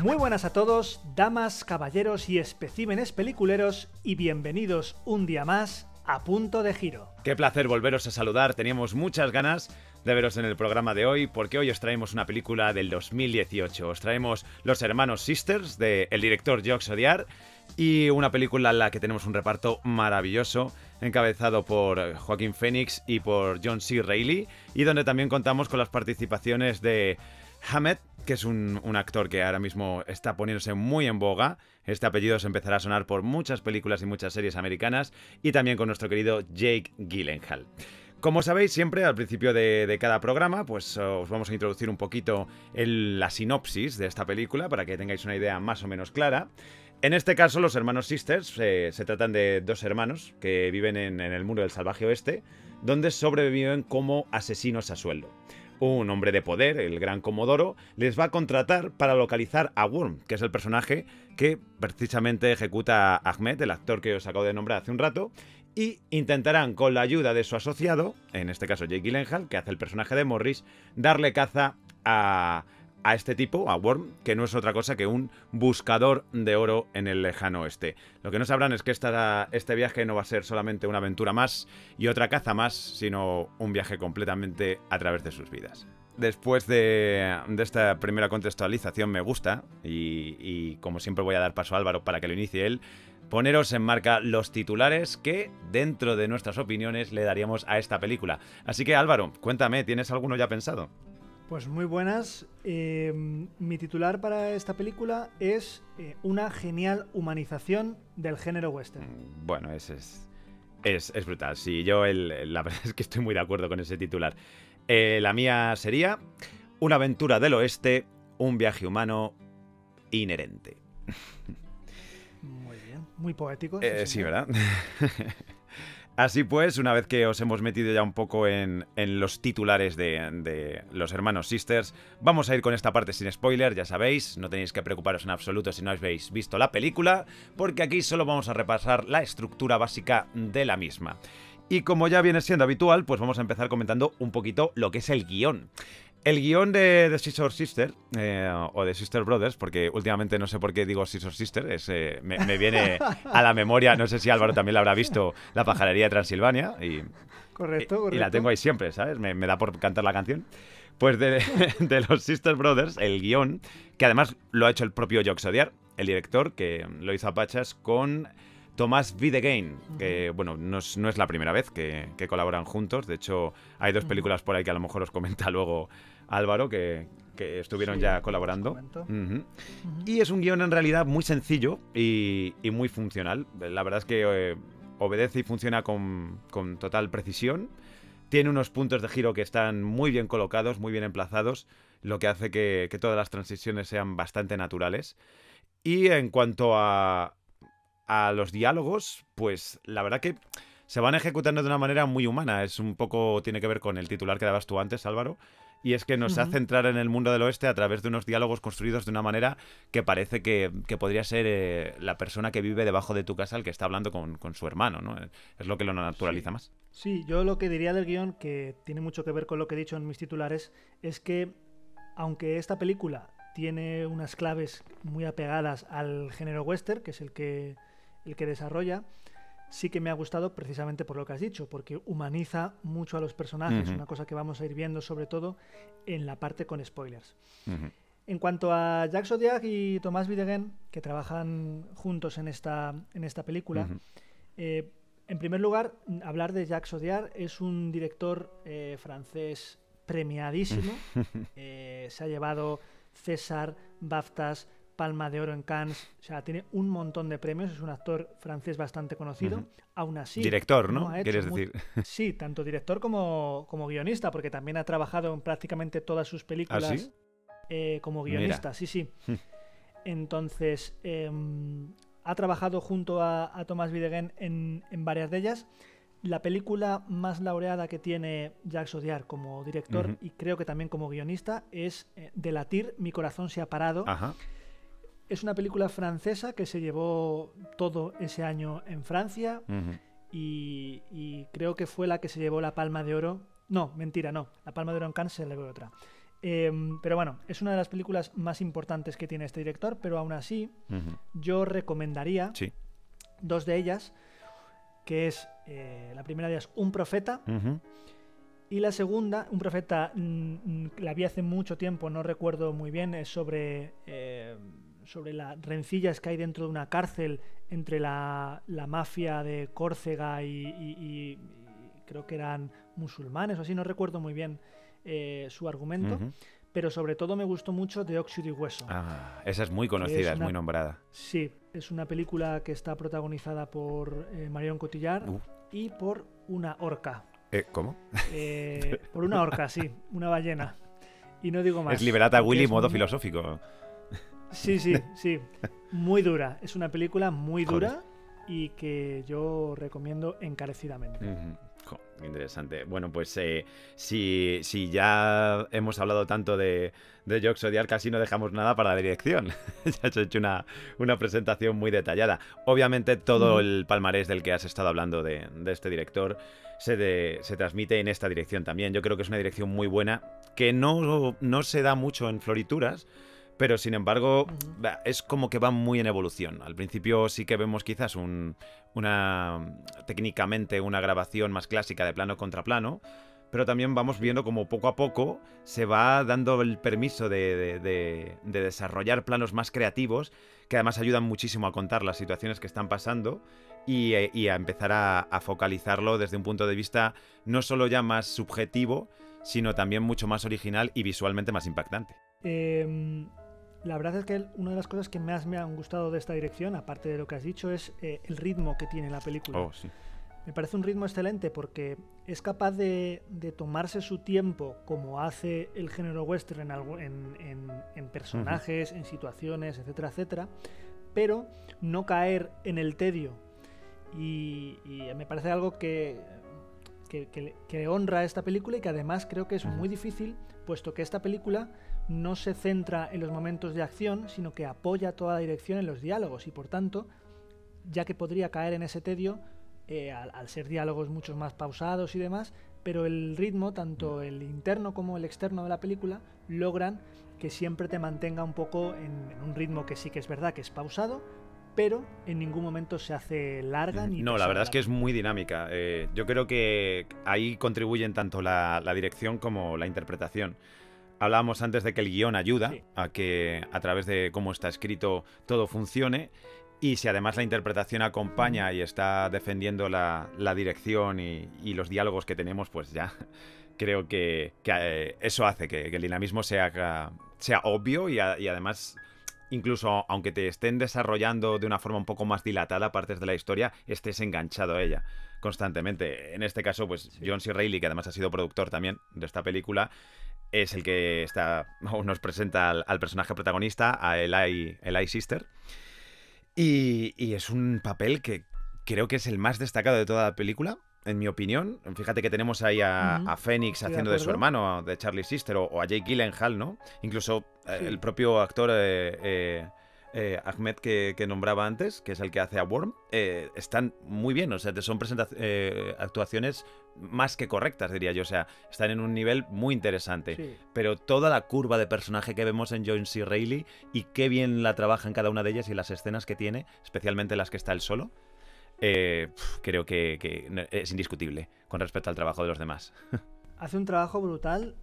Muy buenas a todos, damas, caballeros y especímenes peliculeros, y bienvenidos un día más a Punto de Giro. Qué placer volveros a saludar, teníamos muchas ganas de veros en el programa de hoy, porque hoy os traemos una película del 2018. Os traemos Los Hermanos Sisters, del director Jacques Audiard, y una película en la que tenemos un reparto maravilloso, encabezado por Joaquín Phoenix y por John C. Reilly, y donde también contamos con las participaciones de Hammett, que es un actor que ahora mismo está poniéndose muy en boga. Este apellido se empezará a sonar por muchas películas y muchas series americanas, y también con nuestro querido Jake Gyllenhaal. Como sabéis, siempre al principio de cada programa, pues os vamos a introducir un poquito en la sinopsis de esta película para que tengáis una idea más o menos clara. En este caso, Los Hermanos Sisters se tratan de dos hermanos que viven en el mundo del salvaje oeste, donde sobreviven como asesinos a sueldo. Un hombre de poder, el Gran Comodoro, les va a contratar para localizar a Worm, que es el personaje que precisamente ejecuta a Ahmed, el actor que os acabo de nombrar hace un rato, y intentarán, con la ayuda de su asociado, en este caso Jake Gyllenhaal, que hace el personaje de Morris, darle caza a este tipo, a Worm, que no es otra cosa que un buscador de oro en el lejano oeste. Lo que no sabrán es que este viaje no va a ser solamente una aventura más y otra caza más, sino un viaje completamente a través de sus vidas. Después de esta primera contextualización me gusta, y como siempre voy a dar paso a Álvaro para que lo inicie él, poneros en marca los titulares que, dentro de nuestras opiniones, le daríamos a esta película. Así que Álvaro, cuéntame, ¿tienes alguno ya pensado? Pues muy buenas. Mi titular para esta película es una genial humanización del género western. Bueno, es brutal. Sí, yo la verdad es que estoy muy de acuerdo con ese titular. La mía sería una aventura del oeste, un viaje humano inherente. Muy bien, muy poético. Sí, ¿verdad? Así pues, una vez que os hemos metido ya un poco en los titulares de Los Hermanos Sisters, vamos a ir con esta parte sin spoiler, ya sabéis, no tenéis que preocuparos en absoluto si no habéis visto la película, porque aquí solo vamos a repasar la estructura básica de la misma. Y como ya viene siendo habitual, pues vamos a empezar comentando un poquito lo que es el guión. El guión de Scissor Sister, o de Sister Brothers, porque últimamente no sé por qué digo Scissor Sister, me viene a la memoria, no sé si Álvaro también la habrá visto, La pajarería de Transilvania, Correcto. Y la tengo ahí siempre, ¿sabes? Me da por cantar la canción. Pues de los Sister Brothers, el guión, que además lo ha hecho el propio Jacques Audiard, el director, que lo hizo a pachas con Thomas Videgain, que bueno, no es la primera vez que colaboran juntos. De hecho, hay dos películas por ahí que a lo mejor os comenta luego Álvaro, que estuvieron ya colaborando. Y es un guión en realidad muy sencillo y muy funcional. La verdad es que obedece y funciona con total precisión. Tiene unos puntos de giro que están muy bien colocados, muy bien emplazados, lo que hace que todas las transiciones sean bastante naturales. Y en cuanto a los diálogos, pues la verdad que se van ejecutando de una manera muy humana. Es un poco, tiene que ver con el titular que dabas tú antes, Álvaro, y es que nos hace entrar en el mundo del oeste a través de unos diálogos construidos de una manera que parece que podría ser la persona que vive debajo de tu casa, el que está hablando con su hermano, ¿no? Es lo que lo naturaliza más. Sí, yo lo que diría del guión, que tiene mucho que ver con lo que he dicho en mis titulares, es que aunque esta película tiene unas claves muy apegadas al género western, que es el que desarrolla, sí que me ha gustado precisamente por lo que has dicho, porque humaniza mucho a los personajes, una cosa que vamos a ir viendo sobre todo en la parte con spoilers. En cuanto a Jacques Audiard y Thomas Videgain, que trabajan juntos en esta película, en primer lugar, hablar de Jacques Audiard. Es un director francés premiadísimo. Se ha llevado César, BAFTAs, Palma de Oro en Cannes, o sea, tiene un montón de premios, es un actor francés bastante conocido. Aún así, director, ¿no? ¿Quieres decir? Sí, tanto director como guionista, porque también ha trabajado en prácticamente todas sus películas. ¿Ah, sí? Como guionista. Mira. Sí. Entonces, ha trabajado junto a Thomas Videgain en varias de ellas. La película más laureada que tiene Jacques Audiard como director, y creo que también como guionista, es Delatir, Mi corazón se ha parado. Es una película francesa que se llevó todo ese año en Francia, y creo que fue la que se llevó la Palma de Oro. No, mentira, no. La Palma de Oro en Cannes se le llevó otra. Pero bueno, es una de las películas más importantes que tiene este director, pero aún así yo recomendaría Sí. dos de ellas, que es, la primera de ellas, Un profeta, y la segunda, Un profeta, la vi hace mucho tiempo, no recuerdo muy bien, es sobre las rencillas que hay dentro de una cárcel entre la mafia de Córcega y creo que eran musulmanes o así, no recuerdo muy bien su argumento, pero sobre todo me gustó mucho de Óxido y Hueso. Ah, esa es muy conocida, es muy nombrada. Sí, es una película que está protagonizada por Marion Cotillard y por una orca. ¿Cómo? Por una orca, sí, una ballena. Y no digo más. Es Liberata Willy modo filosófico. Sí, sí, sí. Muy dura. Es una película muy dura y que yo recomiendo encarecidamente. Interesante. Bueno, pues si ya hemos hablado tanto de Jacques Audiard, casi no dejamos nada para la dirección. Ya has hecho una presentación muy detallada. Obviamente todo el palmarés del que has estado hablando de este director se transmite en esta dirección también. Yo creo que es una dirección muy buena, que no se da mucho en florituras, pero sin embargo es como que va muy en evolución. Al principio sí que vemos quizás técnicamente una grabación más clásica de plano contra plano, pero también vamos viendo como poco a poco se va dando el permiso de desarrollar planos más creativos, que además ayudan muchísimo a contar las situaciones que están pasando y a empezar a focalizarlo desde un punto de vista no solo ya más subjetivo, sino también mucho más original y visualmente más impactante. La verdad es que una de las cosas que más me han gustado de esta dirección, aparte de lo que has dicho, es el ritmo que tiene la película. Oh, sí. Me parece un ritmo excelente porque es capaz de tomarse su tiempo, como hace el género western en personajes, en situaciones, etcétera, etcétera, pero no caer en el tedio. Y me parece algo que honra a esta película y que además creo que es muy difícil, puesto que esta película no se centra en los momentos de acción, sino que apoya toda la dirección en los diálogos y por tanto, ya que podría caer en ese tedio, al ser diálogos mucho más pausados y demás, pero el ritmo, tanto el interno como el externo de la película, logran que siempre te mantenga un poco en un ritmo que sí que es verdad que es pausado, pero en ningún momento se hace larga ni... No, la verdad es que es muy dinámica. Yo creo que ahí contribuyen tanto la dirección como la interpretación. Hablábamos antes de que el guión ayuda a que a través de cómo está escrito todo funcione, y si además la interpretación acompaña y está defendiendo la dirección y los diálogos que tenemos, pues ya creo que eso hace que el dinamismo sea obvio y además, incluso aunque te estén desarrollando de una forma un poco más dilatada partes de la historia, estés enganchado a ella constantemente. En este caso, pues John C. Reilly, que además ha sido productor también de esta película, es el que nos presenta al personaje protagonista, a Eli Sister. Y es un papel que creo que es el más destacado de toda la película, en mi opinión. Fíjate que tenemos ahí a Phoenix haciendo de su hermano, de Charlie Sister, o a Jake Gyllenhaal, ¿no? Incluso el propio actor Ahmed que nombraba antes, que es el que hace a Worm, están muy bien. O sea, son actuaciones más que correctas, diría yo. O sea, están en un nivel muy interesante. Sí. Pero toda la curva de personaje que vemos en John C. Reilly y qué bien la trabaja en cada una de ellas y las escenas que tiene, especialmente las que está él solo, creo que es indiscutible con respecto al trabajo de los demás. Hace un trabajo brutal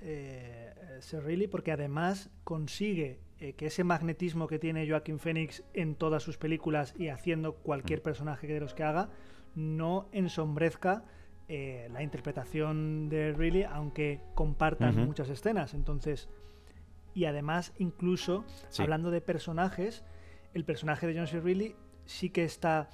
C. Reilly, porque además consigue que ese magnetismo que tiene Joaquin Phoenix en todas sus películas y haciendo cualquier personaje de los que haga, no ensombrezca la interpretación de Reilly, aunque compartan muchas escenas. Entonces, y además, incluso hablando de personajes, el personaje de John C. Reilly sí que está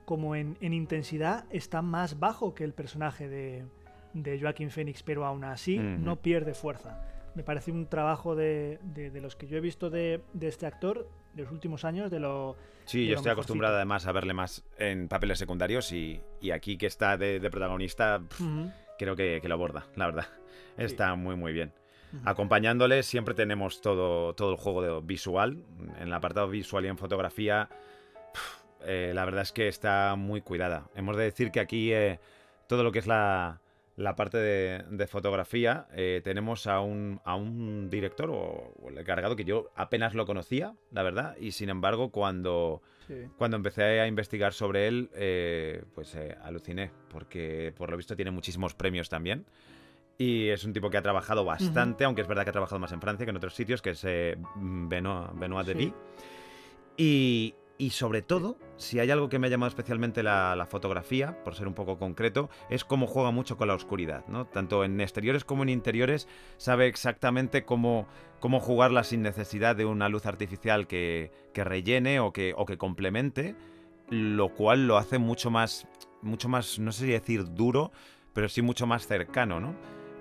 como en intensidad, está más bajo que el personaje de Joaquin Phoenix, pero aún así no pierde fuerza. Me parece un trabajo de los que yo he visto de este actor de los últimos años, Sí, yo estoy acostumbrado además a verle más en papeles secundarios y aquí que está de protagonista, creo que lo aborda, la verdad. Está muy, muy bien. Acompañándole siempre tenemos todo el juego visual. En el apartado visual y en fotografía, la verdad es que está muy cuidada. Hemos de decir que aquí todo lo que es la la parte de fotografía, tenemos a un director o el encargado que yo apenas lo conocía, la verdad, y sin embargo cuando empecé a investigar sobre él, pues aluciné, porque por lo visto tiene muchísimos premios también. Y es un tipo que ha trabajado bastante, aunque es verdad que ha trabajado más en Francia que en otros sitios, que es Benoît Devy. Y sobre todo, si hay algo que me ha llamado especialmente la fotografía, por ser un poco concreto, es cómo juega mucho con la oscuridad, ¿no? Tanto en exteriores como en interiores, sabe exactamente cómo jugarla sin necesidad de una luz artificial que rellene o que complemente, lo cual lo hace mucho más, no sé si decir duro, pero sí mucho más cercano, ¿no?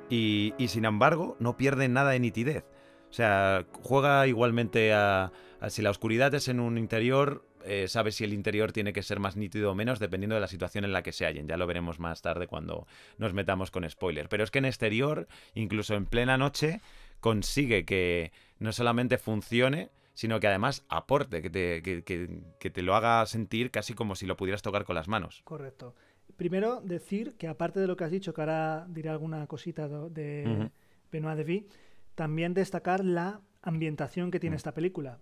Y sin embargo, no pierde nada de nitidez. O sea, juega igualmente a si la oscuridad es en un interior, sabe si el interior tiene que ser más nítido o menos, dependiendo de la situación en la que se hallen. Ya lo veremos más tarde cuando nos metamos con spoiler. Pero es que en exterior, incluso en plena noche, consigue que no solamente funcione, sino que además aporte, que te lo haga sentir casi como si lo pudieras tocar con las manos. Correcto. Primero, decir que aparte de lo que has dicho, que ahora diré alguna cosita de Benoît Devy, también destacar la ambientación que tiene esta película,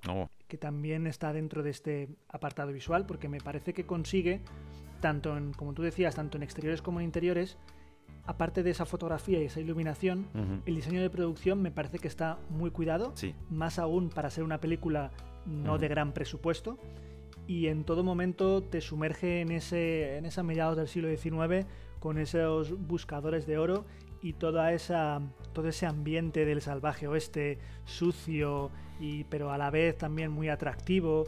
que también está dentro de este apartado visual, porque me parece que consigue, como tú decías, tanto en exteriores como en interiores, aparte de esa fotografía y esa iluminación, el diseño de producción me parece que está muy cuidado, más aún para ser una película no de gran presupuesto, y en todo momento te sumerge en esa mediados del siglo XIX con esos buscadores de oro y todo ese ambiente del salvaje oeste sucio, pero a la vez también muy atractivo.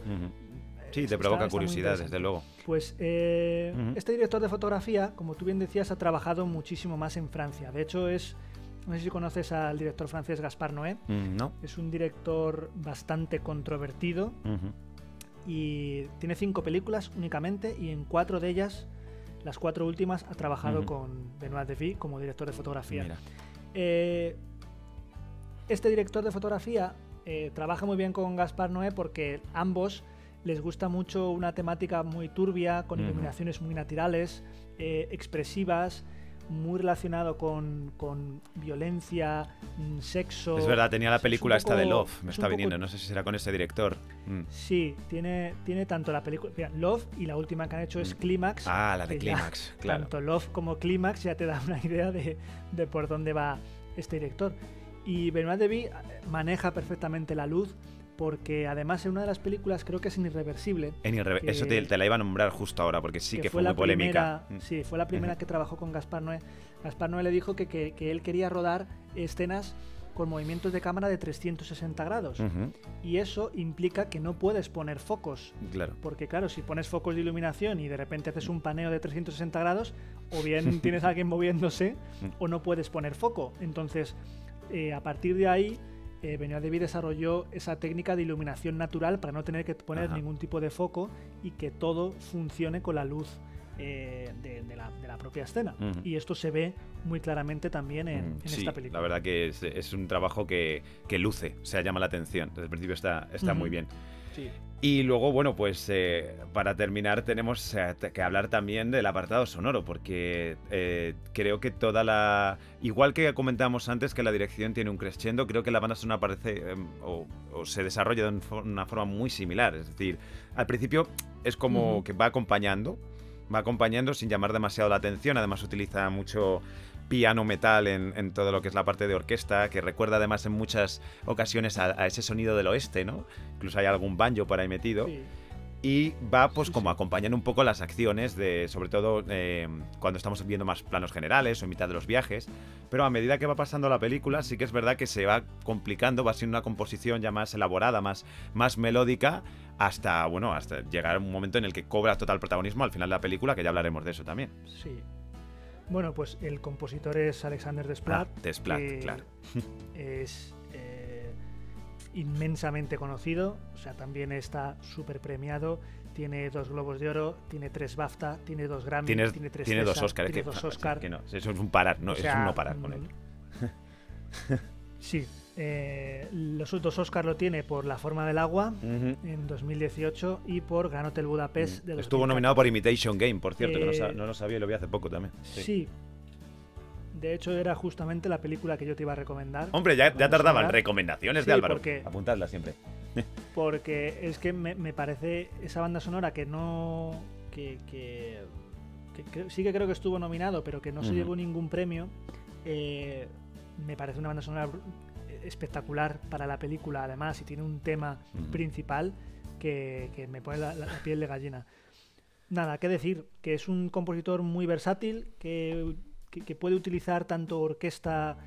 Sí, te provoca curiosidad, desde luego. Pues este director de fotografía, como tú bien decías, ha trabajado muchísimo más en Francia. De hecho, no sé si conoces al director francés Gaspar Noé. No. Es un director bastante controvertido y tiene 5 películas únicamente, y en 4 de ellas, las 4 últimas, ha trabajado con Benoît Devy como director de fotografía. Mira. Este director de fotografía trabaja muy bien con Gaspar Noé porque ambos les gusta mucho una temática muy turbia, con iluminaciones muy naturales, expresivas, muy relacionado con violencia, sexo. Es verdad, tenía la película esta de Love, me está viniendo, poco... no sé si será con ese director. Sí, tiene tanto la película Love, y la última que han hecho es Clímax. Ah, la de Clímax, claro. Tanto Love como Clímax ya te da una idea de por dónde va este director. Y Benoît Devy maneja perfectamente la luz, porque además en una de las películas, creo que es en Irreversible. Eso te la iba a nombrar justo ahora, porque sí que fue muy polémica. Sí, fue la primera que trabajó con Gaspar Noé. Gaspar Noé le dijo que él quería rodar escenas con movimientos de cámara de 360 grados. Y eso implica que no puedes poner focos. Claro. Porque claro, si pones focos de iluminación y de repente haces un paneo de 360 grados, o bien tienes a alguien moviéndose, o no puedes poner foco. Entonces, a partir de ahí, Benoît Devy desarrolló esa técnica de iluminación natural para no tener que poner ningún tipo de foco y que todo funcione con la luz de la propia escena. Y esto se ve muy claramente también en esta película. La verdad que es un trabajo que luce, o sea, llama la atención. Desde el principio está muy bien. Sí. Y luego, bueno, pues para terminar tenemos que hablar también del apartado sonoro, porque creo que igual que comentábamos antes que la dirección tiene un crescendo, creo que la banda sonora parece o se desarrolla de una forma muy similar. Es decir, al principio es como que va acompañando sin llamar demasiado la atención. Además utiliza mucho piano metal en todo lo que es la parte de orquesta, que recuerda además en muchas ocasiones a ese sonido del oeste, ¿no? Incluso hay algún banjo por ahí metido. Sí. Y va pues como acompañando un poco las acciones, sobre todo cuando estamos viendo más planos generales o en mitad de los viajes. Pero a medida que va pasando la película, sí que es verdad que se va complicando, va siendo una composición ya más elaborada, más melódica, hasta llegar a un momento en el que cobra total protagonismo al final de la película, que ya hablaremos de eso también. Sí. Bueno, pues el compositor es Alexander Desplat. Desplat, claro. Es inmensamente conocido, o sea, también está súper premiado. Tiene 2 Globos de Oro, tiene 3 BAFTA, tiene 2 Grammy, tiene 3 César, 2 Oscar. Tiene 2 Oscar. Que no, eso es un parar, no, o sea, es un no parar con él. Sí, los 2 Oscar lo tiene por La forma del agua en 2018 y por Gran Hotel Budapest de 2014. Estuvo nominado por Imitation Game, por cierto, que no lo sabía y lo vi hace poco también. Sí. De hecho, era justamente la película que yo te iba a recomendar. Hombre, ya tardaban. Sonora. Recomendaciones Sí, de Álvaro. porque- Apuntadla siempre. Porque es que me parece esa banda sonora que no... sí que creo que estuvo nominado, pero que no se Ujú. llevó ningún premio. Me parece una banda sonora espectacular para la película, además, y tiene un tema Ujú. principal que me pone la piel de gallina. Nada, qué decir, que es un compositor muy versátil, que puede utilizar tanto orquesta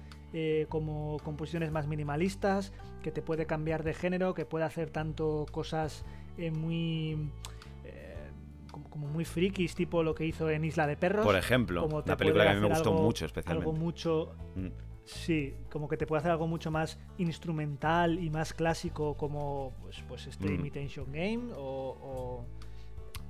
como composiciones más minimalistas, que te puede cambiar de género, que puede hacer tanto cosas muy... como muy frikis, tipo lo que hizo en Isla de Perros. Por ejemplo, como te una película que a puede mí me hacer gustó algo- mucho, especialmente. Algo mucho... Mm. Sí, como que te puede hacer algo mucho más instrumental y más clásico, como pues este Imitation Game o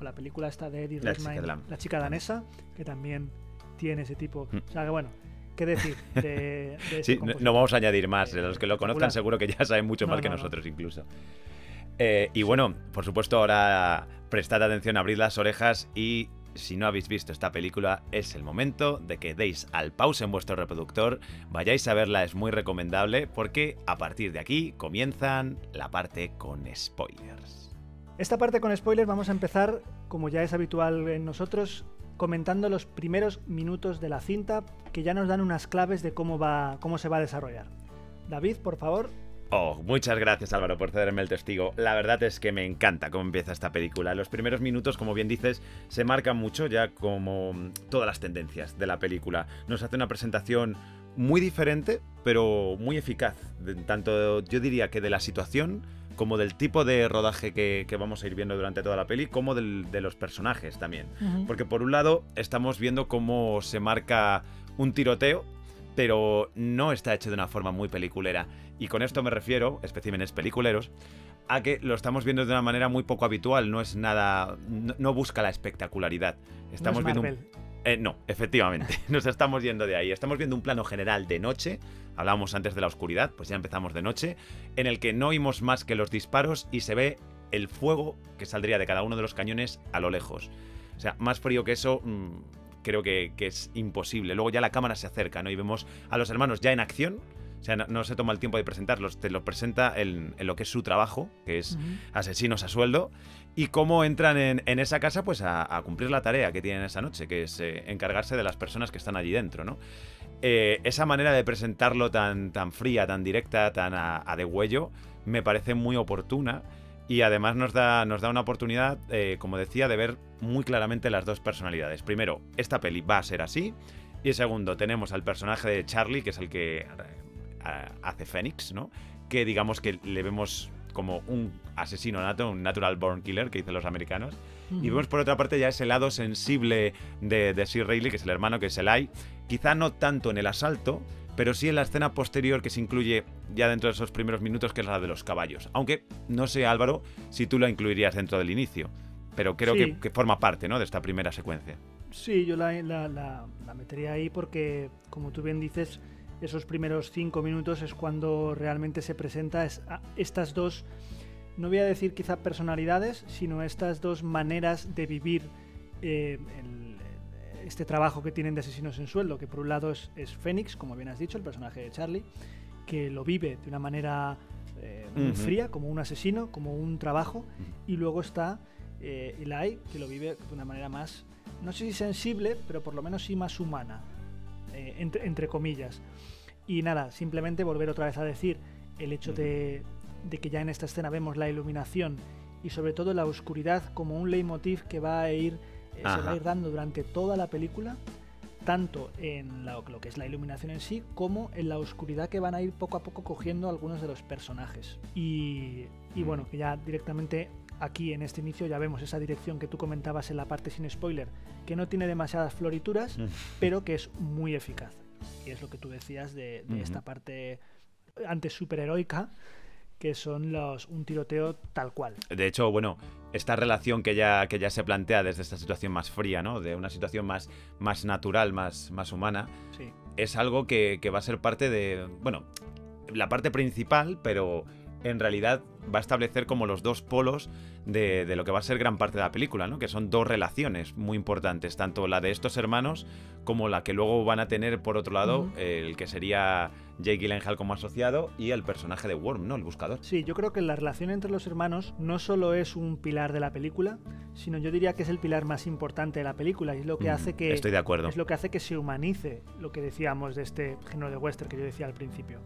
la película esta de Eddie La chica Redmayne, La chica danesa, que también tiene ese tipo. O sea que bueno, qué decir de ese Sí, no compositor. vamos a añadir más. Los que lo conozcan espectacular. seguro que ya saben mucho No, más que no, no. nosotros incluso. Y bueno, por supuesto, ahora prestad atención, abrid las orejas y si no habéis visto esta película, es el momento de que deis al pause en vuestro reproductor, vayáis a verla, es muy recomendable, porque a partir de aquí comienzan la parte con spoilers. Esta parte con spoilers vamos a empezar, como ya es habitual en nosotros, comentando los primeros minutos de la cinta, que ya nos dan unas claves de cómo se va a desarrollar. David, por favor. Oh, muchas gracias Álvaro por cederme el testigo. La verdad es que me encanta cómo empieza esta película. Los primeros minutos, como bien dices, se marcan mucho ya como todas las tendencias de la película. Nos hace una presentación muy diferente, pero muy eficaz. Tanto yo diría que de la situación, como del tipo de rodaje que vamos a ir viendo durante toda la peli, como de los personajes también. Porque por un lado estamos viendo cómo se marca un tiroteo, pero no está hecho de una forma muy peliculera. Y con esto me refiero, especímenes peliculeros, a que lo estamos viendo de una manera muy poco habitual. No es nada... No busca la espectacularidad. Estamos viendo no, efectivamente, nos estamos yendo de ahí. Estamos viendo un plano general de noche. Hablábamos antes de la oscuridad, pues ya empezamos de noche, en el que no oímos más que los disparos y se ve el fuego que saldría de cada uno de los cañones a lo lejos. O sea, más frío que eso... creo que es imposible. Luego ya la cámara se acerca, ¿no? Y vemos a los hermanos ya en acción. O sea, no se toma el tiempo de presentarlos, te lo presenta en lo que es su trabajo, que es asesinos a sueldo, y cómo entran en esa casa pues a cumplir la tarea que tienen esa noche, que es encargarse de las personas que están allí dentro, ¿no? Esa manera de presentarlo tan fría, tan directa, tan a degüello, me parece muy oportuna. Y además nos da una oportunidad, como decía, de ver muy claramente las dos personalidades. Primero, esta peli va a ser así. Y segundo, tenemos al personaje de Charlie, que es el que hace Phoenix, ¿no? Que digamos que le vemos como un asesino nato, un natural born killer, que dicen los americanos. Y vemos por otra parte ya ese lado sensible de Sir Reilly, que es el hermano, que es Eli. Quizá no tanto en el asalto, pero sí en la escena posterior que se incluye ya dentro de esos primeros minutos, que es la de los caballos. Aunque no sé, Álvaro, si tú la incluirías dentro del inicio, pero creo Sí. que forma parte, ¿no?, de esta primera secuencia. Sí, yo la metería ahí porque, como tú bien dices, esos primeros 5 minutos es cuando realmente se presenta estas dos, no voy a decir quizá personalidades, sino estas dos maneras de vivir este trabajo que tienen de asesinos en sueldo, que por un lado es Phoenix, como bien has dicho, el personaje de Charlie, que lo vive de una manera muy fría, como un asesino, como un trabajo, y luego está Eli, que lo vive de una manera más, no sé si sensible, pero por lo menos sí más humana, entre comillas. Y nada, simplemente volver otra vez a decir el hecho de que ya en esta escena vemos la iluminación y sobre todo la oscuridad como un leitmotiv que va a ir se va a ir dando durante toda la película, tanto en lo que es la iluminación en sí, como en la oscuridad que van a ir poco a poco cogiendo algunos de los personajes. Y bueno, que ya directamente aquí en este inicio ya vemos esa dirección que tú comentabas en la parte sin spoiler, que no tiene demasiadas florituras, pero que es muy eficaz. Y es lo que tú decías de esta parte antes superheroica, que son un tiroteo tal cual. De hecho, bueno, esta relación que ya se plantea desde esta situación más fría, ¿no?, de una situación más natural, más humana, sí, es algo que va a ser parte de, bueno, la parte principal, pero en realidad va a establecer como los dos polos de lo que va a ser gran parte de la película, ¿no? Que son dos relaciones muy importantes, tanto la de estos hermanos como la que luego van a tener, por otro lado, el que sería Jake Gyllenhaal como asociado y el personaje de Worm, ¿no? El buscador. Sí, yo creo que la relación entre los hermanos no solo es un pilar de la película, sino yo diría que es el pilar más importante de la película y es lo que hace que... Estoy de acuerdo. Es lo que hace que se humanice lo que decíamos de este género de western que yo decía al principio.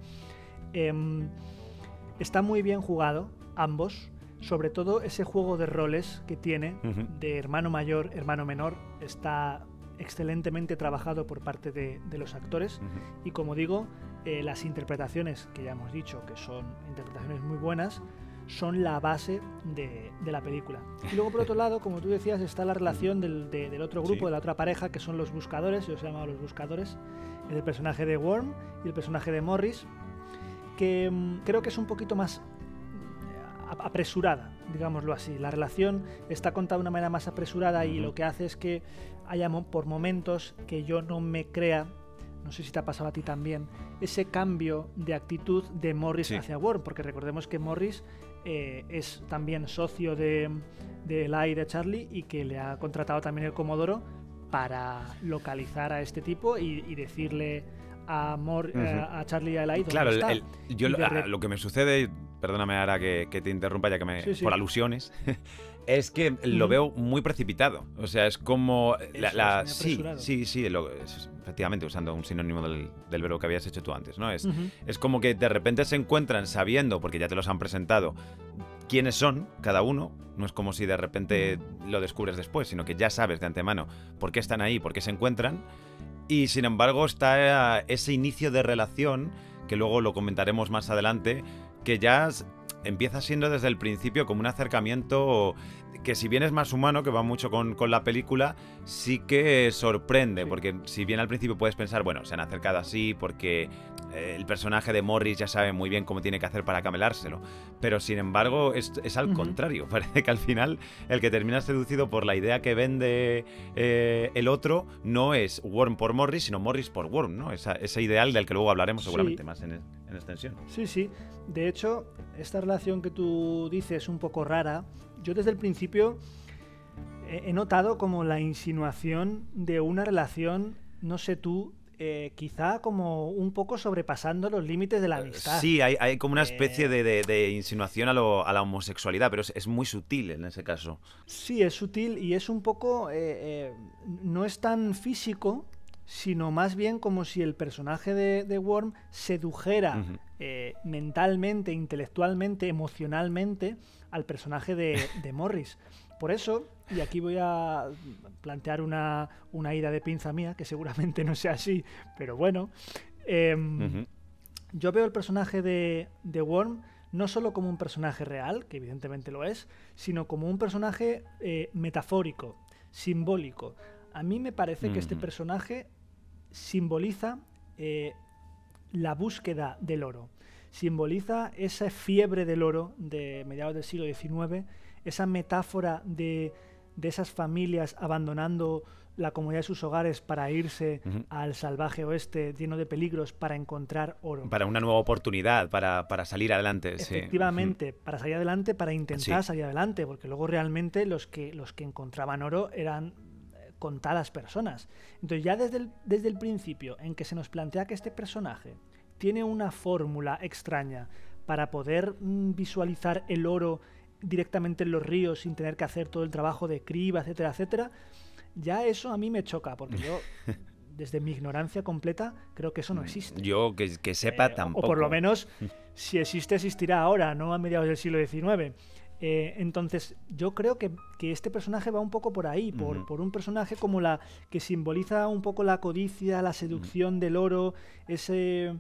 Está muy bien jugado, ambos, sobre todo ese juego de roles que tiene, de hermano mayor, hermano menor, está excelentemente trabajado por parte de los actores y como digo, las interpretaciones que ya hemos dicho que son interpretaciones muy buenas son la base de la película. Y luego por otro lado, como tú decías, está la relación del otro grupo, de la otra pareja, que son los buscadores, yo os he llamado los buscadores, el personaje de Worm y el personaje de Morris, que creo que es un poquito más apresurada, digámoslo así. La relación está contada de una manera más apresurada y lo que hace es que haya por momentos que yo no me crea, no sé si te ha pasado a ti también, ese cambio de actitud de Morris hacia Worm, porque recordemos que Morris es también socio de Eli y de Charlie y que le ha contratado también el Comodoro para localizar a este tipo y decirle a Charlie y a Eli dónde claro, está. Lo que me sucede, perdóname ahora que te interrumpa ya que por alusiones, es que lo veo muy precipitado. O sea, es como... efectivamente, usando un sinónimo del verbo que habías hecho tú antes, ¿no? Es como que de repente se encuentran sabiendo, porque ya te los han presentado, quiénes son cada uno. No es como si de repente lo descubres después, sino que ya sabes de antemano por qué están ahí, por qué se encuentran. Y sin embargo está ese inicio de relación, que luego lo comentaremos más adelante, que ya empieza siendo desde el principio como un acercamiento que, si bien es más humano, que va mucho con la película, sí que sorprende, porque si bien al principio puedes pensar, bueno, se han acercado así porque el personaje de Morris ya sabe muy bien cómo tiene que hacer para camelárselo, pero sin embargo es al contrario. Parece que al final el que termina seducido por la idea que vende el otro no es Worm por Morris, sino Morris por Worm, ¿no? Ese ideal del que luego hablaremos seguramente más en extensión. Sí. De hecho, esta relación que tú dices un poco rara, yo desde el principio he notado como la insinuación de una relación, no sé tú, quizá como un poco sobrepasando los límites de la amistad. Sí, hay como una especie de insinuación a la homosexualidad, pero es muy sutil en ese caso. Sí, es sutil y es un poco... no es tan físico, sino más bien como si el personaje de Worm sedujera mentalmente, intelectualmente, emocionalmente al personaje de Morris. Por eso, y aquí voy a plantear una ida de pinza mía, que seguramente no sea así, pero bueno, yo veo el personaje de Worm no solo como un personaje real, que evidentemente lo es, sino como un personaje metafórico, simbólico. A mí me parece que este personaje simboliza la búsqueda del oro, simboliza esa fiebre del oro de mediados del siglo XIX, esa metáfora de esas familias abandonando la comodidad de sus hogares para irse al salvaje oeste lleno de peligros para encontrar oro. Para una nueva oportunidad, para salir adelante. Efectivamente, para salir adelante, para intentar salir adelante, porque luego realmente los que encontraban oro eran contadas personas. Entonces ya desde el principio en que se nos plantea que este personaje tiene una fórmula extraña para poder visualizar el oro directamente en los ríos sin tener que hacer todo el trabajo de criba, etcétera, etcétera, ya eso a mí me choca, porque yo, desde mi ignorancia completa, creo que eso no existe. Yo que sepa tampoco. O por lo menos, si existe, existirá ahora, no a mediados del siglo XIX. Entonces, yo creo que este personaje va un poco por ahí, por un personaje como que simboliza un poco la codicia, la seducción del oro, ese...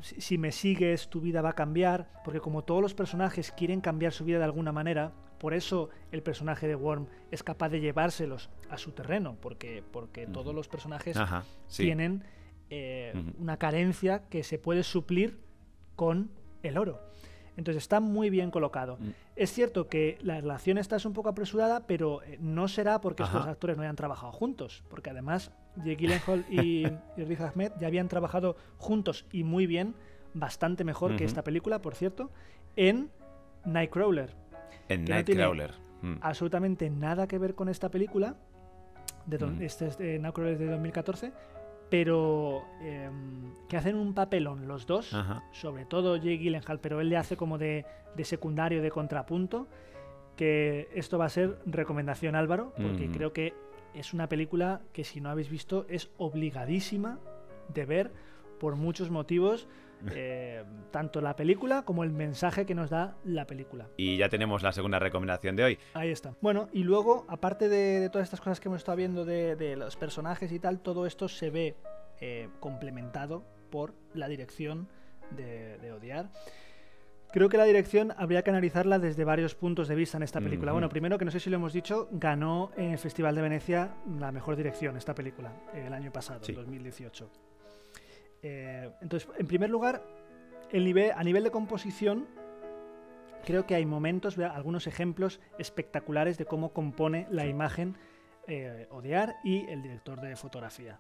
si me sigues, tu vida va a cambiar, porque como todos los personajes quieren cambiar su vida de alguna manera, por eso el personaje de Worm es capaz de llevárselos a su terreno, porque todos los personajes tienen una carencia que se puede suplir con el oro. Entonces está muy bien colocado. Es cierto que la relación esta es un poco apresurada, pero no será porque estos actores no hayan trabajado juntos, porque además Jake Gyllenhaal y Riz Ahmed ya habían trabajado juntos y muy bien bastante mejor que esta película, por cierto, en Nightcrawler. En que Nightcrawler. No tiene absolutamente nada que ver con esta película. Este es de Nightcrawler de 2014. Pero que hacen un papelón los dos, sobre todo Jake Gyllenhaal, pero él le hace como de secundario, de contrapunto, que esto va a ser recomendación, Álvaro, porque creo que es una película que, si no habéis visto, es obligadísima de ver por muchos motivos, tanto la película como el mensaje que nos da la película. Y ya tenemos la segunda recomendación de hoy. Ahí está. Bueno, y luego, aparte de todas estas cosas que hemos estado viendo de los personajes y tal, todo esto se ve complementado por la dirección de Odiar. Creo que la dirección habría que analizarla desde varios puntos de vista en esta película. Bueno, primero, que no sé si lo hemos dicho, ganó en el Festival de Venecia la mejor dirección esta película el año pasado, sí. 2018. Entonces, en primer lugar, a nivel de composición, creo que hay momentos, algunos ejemplos espectaculares de cómo compone la imagen Odiar y el director de fotografía.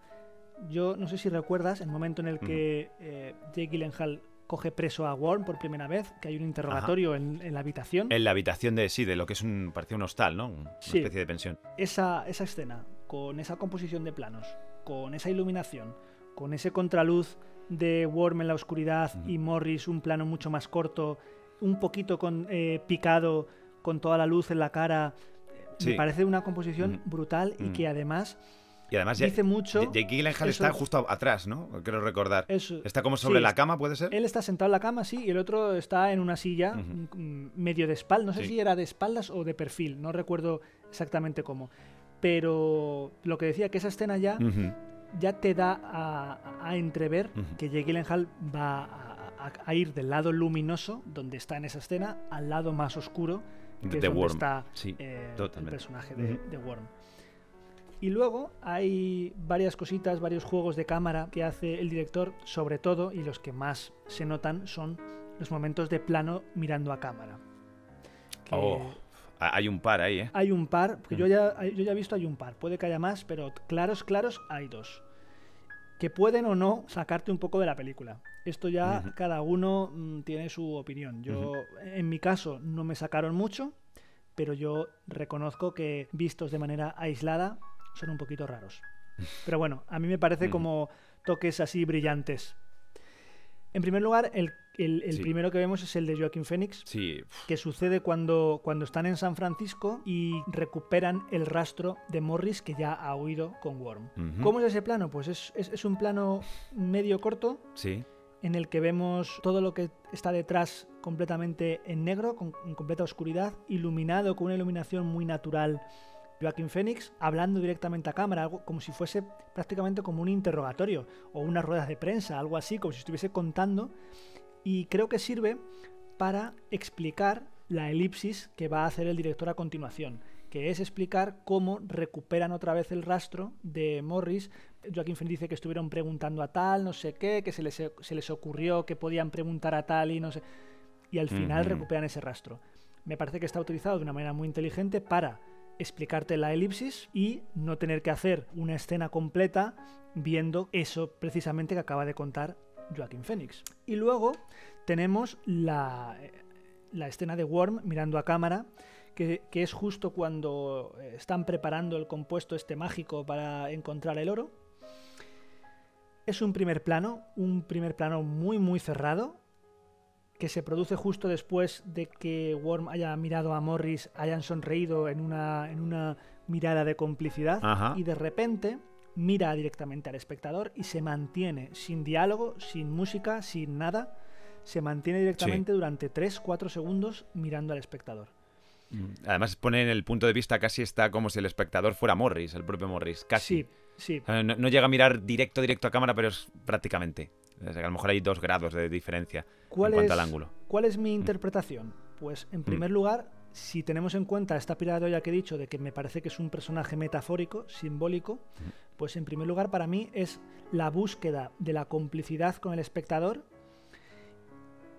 Yo no sé si recuerdas el momento en el que Jake Gyllenhaal coge preso a Worm por primera vez, que hay un interrogatorio en la habitación. En la habitación de lo que parecía un hostal, ¿no? Una especie de pensión. Esa escena, con esa composición de planos, con esa iluminación, con ese contraluz de Worm en la oscuridad y Morris, un plano mucho más corto, un poquito picado, con toda la luz en la cara. Me parece una composición brutal y que además dice mucho. Jake Gyllenhaal está justo atrás, ¿no? Quiero recordar. Está como sobre la cama, ¿puede ser? Él está sentado en la cama, sí, y el otro está en una silla medio de espaldas. No sé si era de espaldas o de perfil, no recuerdo exactamente cómo. Pero lo que decía, que esa escena ya te da a entrever que Jake Gyllenhaal va a ir del lado luminoso, donde está en esa escena, al lado más oscuro, que es donde está el personaje de Worm. Y luego hay varias cositas, varios juegos de cámara que hace el director, sobre todo, y los que más se notan son los momentos de plano mirando a cámara. Hay un par ahí, ¿eh? Hay un par, porque yo ya he visto, hay un par. Puede que haya más, pero claros hay dos. Que pueden o no sacarte un poco de la película. Esto ya cada uno tiene su opinión. Yo, en mi caso, no me sacaron mucho, pero yo reconozco que, vistos de manera aislada, son un poquito raros. Pero bueno, a mí me parece como toques así brillantes. En primer lugar, el primero que vemos es el de Joaquin Phoenix, que sucede cuando están en San Francisco y recuperan el rastro de Morris, que ya ha huido con Worm. ¿Cómo es ese plano? Pues es un plano medio corto, en el que vemos todo lo que está detrás completamente en negro, en completa oscuridad, iluminado con una iluminación muy natural. Joaquin Phoenix hablando directamente a cámara, algo como si fuese prácticamente como un interrogatorio o una rueda de prensa, algo así, como si estuviese contando, y creo que sirve para explicar la elipsis que va a hacer el director a continuación, que es explicar cómo recuperan otra vez el rastro de Morris. Joaquin Phoenix dice que estuvieron preguntando a tal, no sé qué, que se les ocurrió que podían preguntar a tal y no sé, y al final recuperan ese rastro. Me parece que está utilizado de una manera muy inteligente para explicarte la elipsis y no tener que hacer una escena completa viendo eso precisamente que acaba de contar Joaquin Phoenix. Y luego tenemos la escena de Worm mirando a cámara, que es justo cuando están preparando el compuesto mágico para encontrar el oro. Es un primer plano muy muy cerrado, que se produce justo después de que Worm haya mirado a Morris, hayan sonreído en una mirada de complicidad, y de repente mira directamente al espectador y se mantiene sin diálogo, sin música, sin nada, se mantiene directamente durante 3-4 segundos mirando al espectador. Además pone en el punto de vista, casi está como si el espectador fuera Morris, el propio Morris, casi. Sí. No llega a mirar directo a cámara, pero es prácticamente. A lo mejor hay 2 grados de diferencia en cuanto al ángulo. ¿Cuál es mi interpretación? Pues en primer lugar, si tenemos en cuenta esta pirada de olla que he dicho, de que me parece que es un personaje metafórico, simbólico, pues en primer lugar para mí es la búsqueda de la complicidad con el espectador,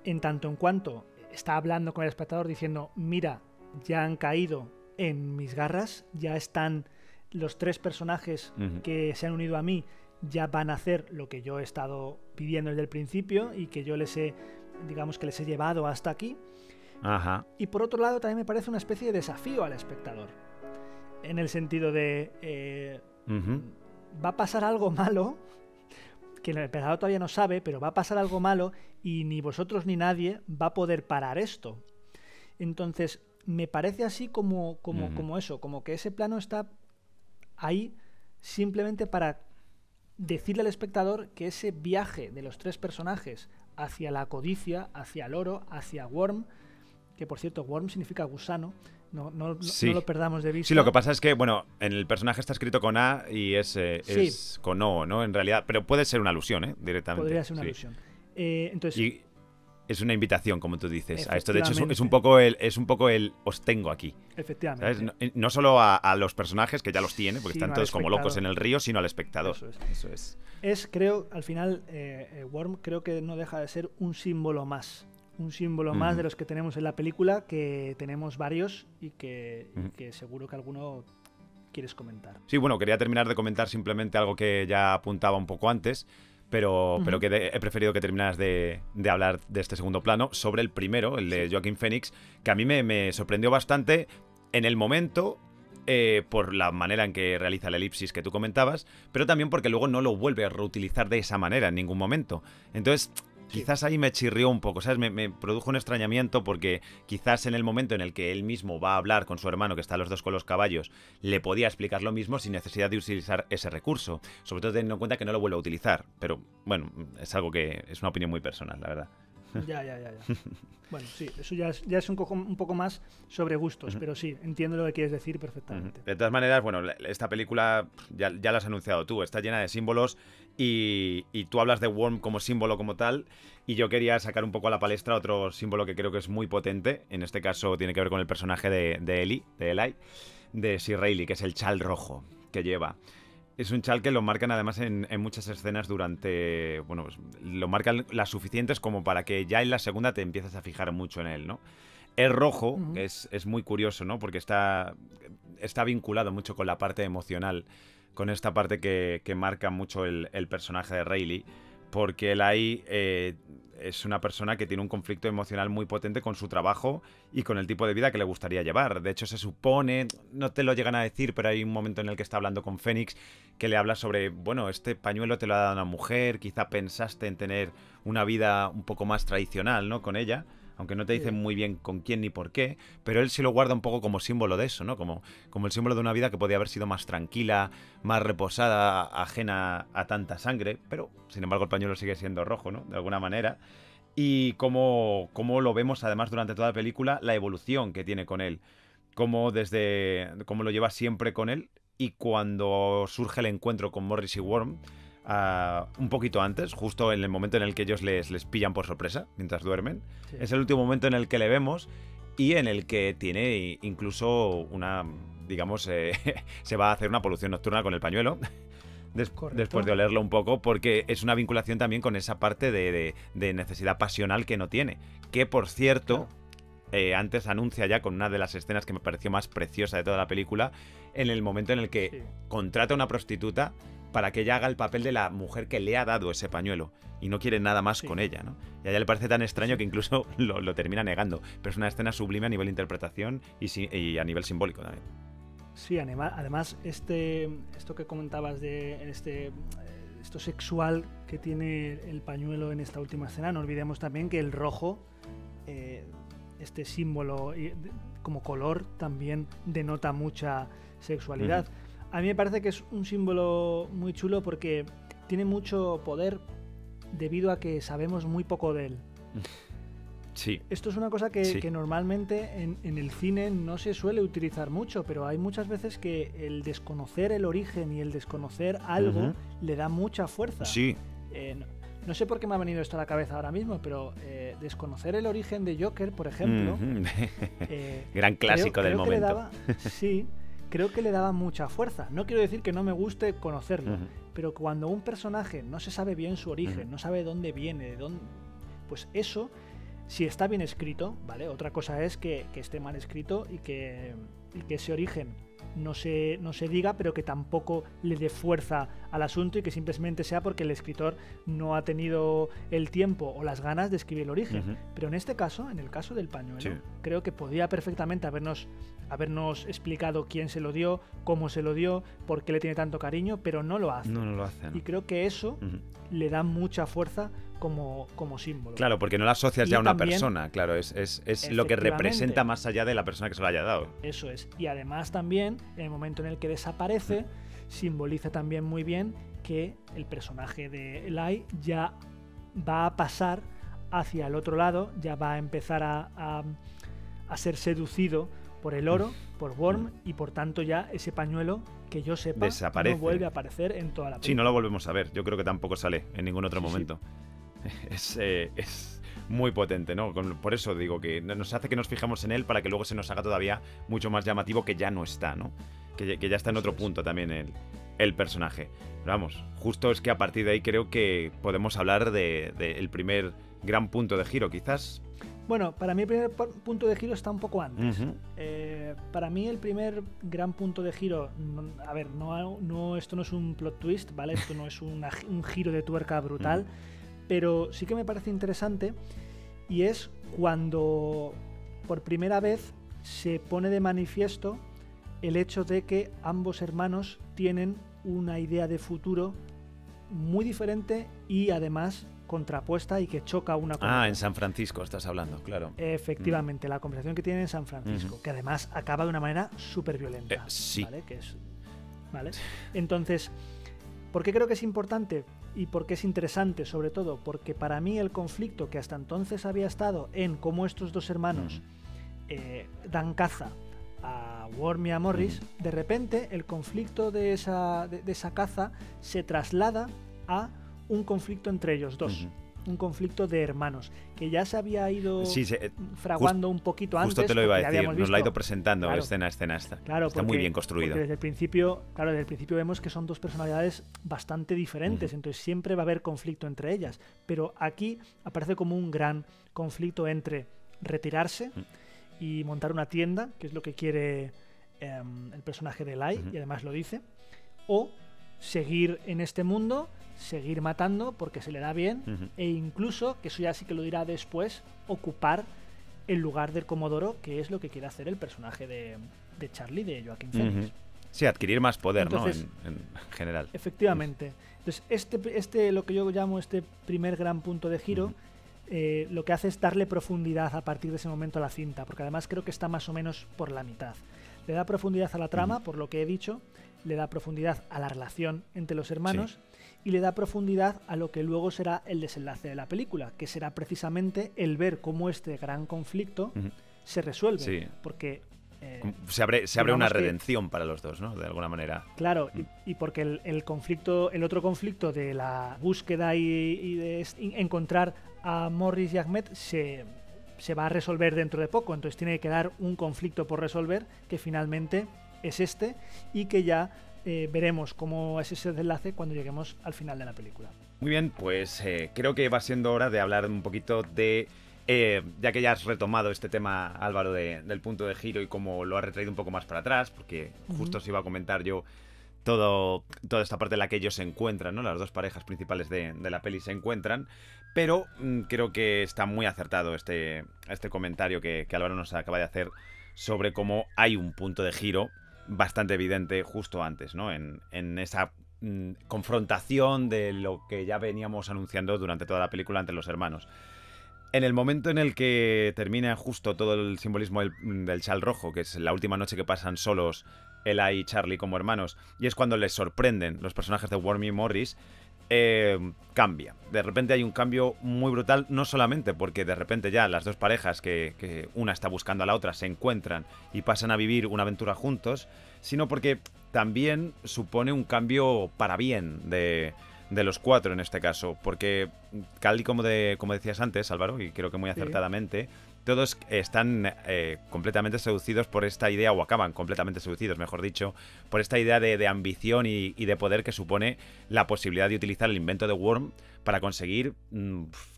en tanto en cuanto está hablando con el espectador diciendo, mira, ya han caído en mis garras, ya están los 3 personajes que se han unido a mí, ya van a hacer lo que yo he estado pidiendo desde el principio y que yo digamos que les he llevado hasta aquí. Ajá. Y por otro lado también me parece una especie de desafío al espectador, en el sentido de va a pasar algo malo, que el espectador todavía no sabe, pero va a pasar algo malo y ni vosotros ni nadie va a poder parar esto. Entonces me parece así como eso, como que ese plano está ahí simplemente para decirle al espectador que ese viaje de los tres personajes hacia la codicia, hacia el oro, hacia Worm, que por cierto Worm significa gusano, no lo perdamos de vista. Sí, lo que pasa es que, bueno, en el personaje está escrito con A y es con O, ¿no? En realidad, pero puede ser una alusión, directamente. Podría ser una alusión. Entonces, y es una invitación, como tú dices, a esto. De hecho, es un poco el os tengo aquí. Efectivamente. ¿Sabes? No solo a los personajes, que ya los tiene, porque sino están todos como locos en el río, sino al espectador. Eso es. Creo, al final, Worm creo que no deja de ser un símbolo más. Un símbolo más de los que tenemos en la película, que tenemos varios y que seguro que alguno quieres comentar. Sí, bueno, quería terminar de comentar simplemente algo que ya apuntaba un poco antes, pero que he preferido que terminaras de hablar de este segundo plano, sobre el primero, el de Joaquin Phoenix, que a mí me sorprendió bastante en el momento, por la manera en que realiza la elipsis que tú comentabas, pero también porque luego no lo vuelve a reutilizar de esa manera en ningún momento. Entonces, quizás ahí me chirrió un poco, ¿sabes? Me produjo un extrañamiento porque quizás en el momento en el que él mismo va a hablar con su hermano, que está los dos con los caballos, le podía explicar lo mismo sin necesidad de utilizar ese recurso. Sobre todo teniendo en cuenta que no lo vuelve a utilizar. Pero, bueno, es algo que es una opinión muy personal, la verdad. Ya. Bueno, sí, eso ya es un poco más sobre gustos, pero sí, entiendo lo que quieres decir perfectamente. De todas maneras, bueno, esta película ya la has anunciado tú, está llena de símbolos y tú hablas de Worm como símbolo como tal, y yo quería sacar un poco a la palestra otro símbolo que creo que es muy potente. En este caso tiene que ver con el personaje de Eli, de Sir Rayleigh, que es el chal rojo que lleva. Es un chal que lo marcan además en muchas escenas durante... Bueno, pues, lo marcan las suficientes como para que ya en la segunda te empieces a fijar mucho en él, ¿no? Es rojo, es muy curioso, ¿no? Porque está vinculado mucho con la parte emocional, con esta parte que marca mucho el personaje de Rayleigh, porque él ahí es una persona que tiene un conflicto emocional muy potente con su trabajo y con el tipo de vida que le gustaría llevar. De hecho, se supone, no te lo llegan a decir, pero hay un momento en el que está hablando con Fénix que le habla sobre, bueno, este pañuelo te lo ha dado una mujer, quizá pensaste en tener una vida un poco más tradicional, ¿no? Con ella, aunque no te dicen muy bien con quién ni por qué, pero él sí lo guarda un poco como símbolo de eso, ¿no? Como el símbolo de una vida que podía haber sido más tranquila, más reposada, ajena a tanta sangre, pero sin embargo el pañuelo sigue siendo rojo, ¿no? De alguna manera. Y cómo lo vemos además durante toda la película, la evolución que tiene con él, cómo lo lleva siempre con él, y cuando surge el encuentro con Morris y Worm, un poquito antes, justo en el momento en el que ellos les pillan por sorpresa mientras duermen. Sí. Es el último momento en el que le vemos y en el que tiene incluso una, digamos, se va a hacer una polución nocturna con el pañuelo después de olerlo un poco, porque es una vinculación también con esa parte de necesidad pasional que no tiene, que por cierto, antes anuncia ya con una de las escenas que me pareció más preciosa de toda la película, en el momento en el que contrata a una prostituta para que ella haga el papel de la mujer que le ha dado ese pañuelo y no quiere nada más con ella, ¿no? Y a ella le parece tan extraño que incluso lo termina negando, pero es una escena sublime a nivel de interpretación y a nivel simbólico también. Sí, además esto que comentabas de esto sexual que tiene el pañuelo en esta última escena, no olvidemos también que el rojo, este símbolo como color, también denota mucha sexualidad. A mí me parece que es un símbolo muy chulo porque tiene mucho poder debido a que sabemos muy poco de él. Sí. Esto es una cosa que normalmente en el cine no se suele utilizar mucho, pero hay muchas veces que el desconocer el origen y el desconocer algo le da mucha fuerza. Sí. No sé por qué me ha venido esto a la cabeza ahora mismo, pero desconocer el origen de Joker, por ejemplo... Gran clásico del momento. Creo que le daba mucha fuerza. No quiero decir que no me guste conocerlo, pero cuando un personaje no se sabe bien su origen, no sabe dónde viene, de dónde, pues eso, si está bien escrito, ¿vale? Otra cosa es que esté mal escrito y que que ese origen no se diga, pero que tampoco le dé fuerza al asunto y que simplemente sea porque el escritor no ha tenido el tiempo o las ganas de escribir el origen. Pero en este caso, en el caso del pañuelo, creo que podía perfectamente habernos explicado quién se lo dio, cómo se lo dio, por qué le tiene tanto cariño, pero no lo hace. No lo hace, ¿no? Y creo que eso le da mucha fuerza como símbolo. Claro, porque no la asocias ya a una persona, claro, es lo que representa más allá de la persona que se lo haya dado. Eso es. Y además también, en el momento en el que desaparece, simboliza también muy bien que el personaje de Eli ya va a pasar hacia el otro lado, ya va a empezar a ser por el oro, por Worm, y por tanto ya ese pañuelo, que yo sepa, desaparece. No vuelve a aparecer en toda la película. Sí, no lo volvemos a ver. Yo creo que tampoco sale en ningún otro momento. Es muy potente, ¿no? Por eso digo que nos hace que nos fijemos en él para que luego se nos haga todavía mucho más llamativo que ya no está, ¿no? Que ya está en otro punto también el personaje. Pero vamos, justo es que a partir de ahí creo que podemos hablar del primer gran punto de giro, quizás. Bueno, para mí el primer punto de giro está un poco antes. Para mí el primer gran punto de giro, esto no es un plot twist, ¿vale? Esto no es un giro de tuerca brutal, pero sí que me parece interesante, y es cuando por primera vez se pone de manifiesto el hecho de que ambos hermanos tienen una idea de futuro muy diferente y además contrapuesta y que choca una con otra. En San Francisco estás hablando, claro. Efectivamente, la conversación que tienen en San Francisco, que además acaba de una manera súper violenta. Sí. ¿Vale? Entonces, ¿por qué creo que es importante y por qué es interesante? Sobre todo porque para mí el conflicto que hasta entonces había estado en cómo estos dos hermanos dan caza a Worm y a Morris, de repente el conflicto de esa caza se traslada a un conflicto entre ellos dos, un conflicto de hermanos, que ya se había ido fraguando un poquito antes. Justo te lo iba a decir, nos lo ha ido presentando, claro, escena esta. Claro, está muy bien construido. Porque desde el principio vemos que son dos personalidades bastante diferentes, entonces siempre va a haber conflicto entre ellas, pero aquí aparece como un gran conflicto entre retirarse y montar una tienda, que es lo que quiere el personaje de Eli, y además lo dice, o seguir en este mundo, seguir matando porque se le da bien, e incluso, que eso ya sí que lo dirá después, ocupar el lugar del Comodoro, que es lo que quiere hacer el personaje de Charlie, de Joaquin Phoenix. Sí, adquirir más poder. Entonces, ¿no? En general. Efectivamente. Entonces, lo que yo llamo este primer gran punto de giro, lo que hace es darle profundidad a partir de ese momento a la cinta, porque además creo que está más o menos por la mitad. Le da profundidad a la trama, por lo que he dicho, le da profundidad a la relación entre los hermanos, y le da profundidad a lo que luego será el desenlace de la película, que será precisamente el ver cómo este gran conflicto se resuelve, porque se abre una redención para los dos, ¿no? De alguna manera. Claro, y porque el otro conflicto de la búsqueda y de encontrar a Morris y Ahmed se va a resolver dentro de poco, entonces tiene que quedar un conflicto por resolver, que finalmente es este, y que ya veremos cómo es ese desenlace cuando lleguemos al final de la película. Muy bien, pues creo que va siendo hora de hablar un poquito de... ya que ya has retomado este tema, Álvaro, del punto de giro y cómo lo has retraído un poco más para atrás, porque justo os iba a comentar yo toda esta parte en la que ellos se encuentran, ¿no? Las dos parejas principales de la peli se encuentran, pero creo que está muy acertado este comentario que Álvaro nos acaba de hacer sobre cómo hay un punto de giro bastante evidente justo antes, ¿no? En esa confrontación de lo que ya veníamos anunciando durante toda la película entre los hermanos. En el momento en el que termina justo todo el simbolismo del chal rojo, que es la última noche que pasan solos Ella y Charlie como hermanos, y es cuando les sorprenden los personajes de Worm y Morris, cambia. De repente hay un cambio muy brutal, no solamente porque de repente ya las dos parejas, que una está buscando a la otra, se encuentran y pasan a vivir una aventura juntos, sino porque también supone un cambio para bien de los cuatro en este caso, porque tal y como decías antes, Álvaro, y creo que muy acertadamente, todos están completamente seducidos por esta idea, o acaban completamente seducidos, mejor dicho, por esta idea de ambición y de poder que supone la posibilidad de utilizar el invento de Worm para conseguir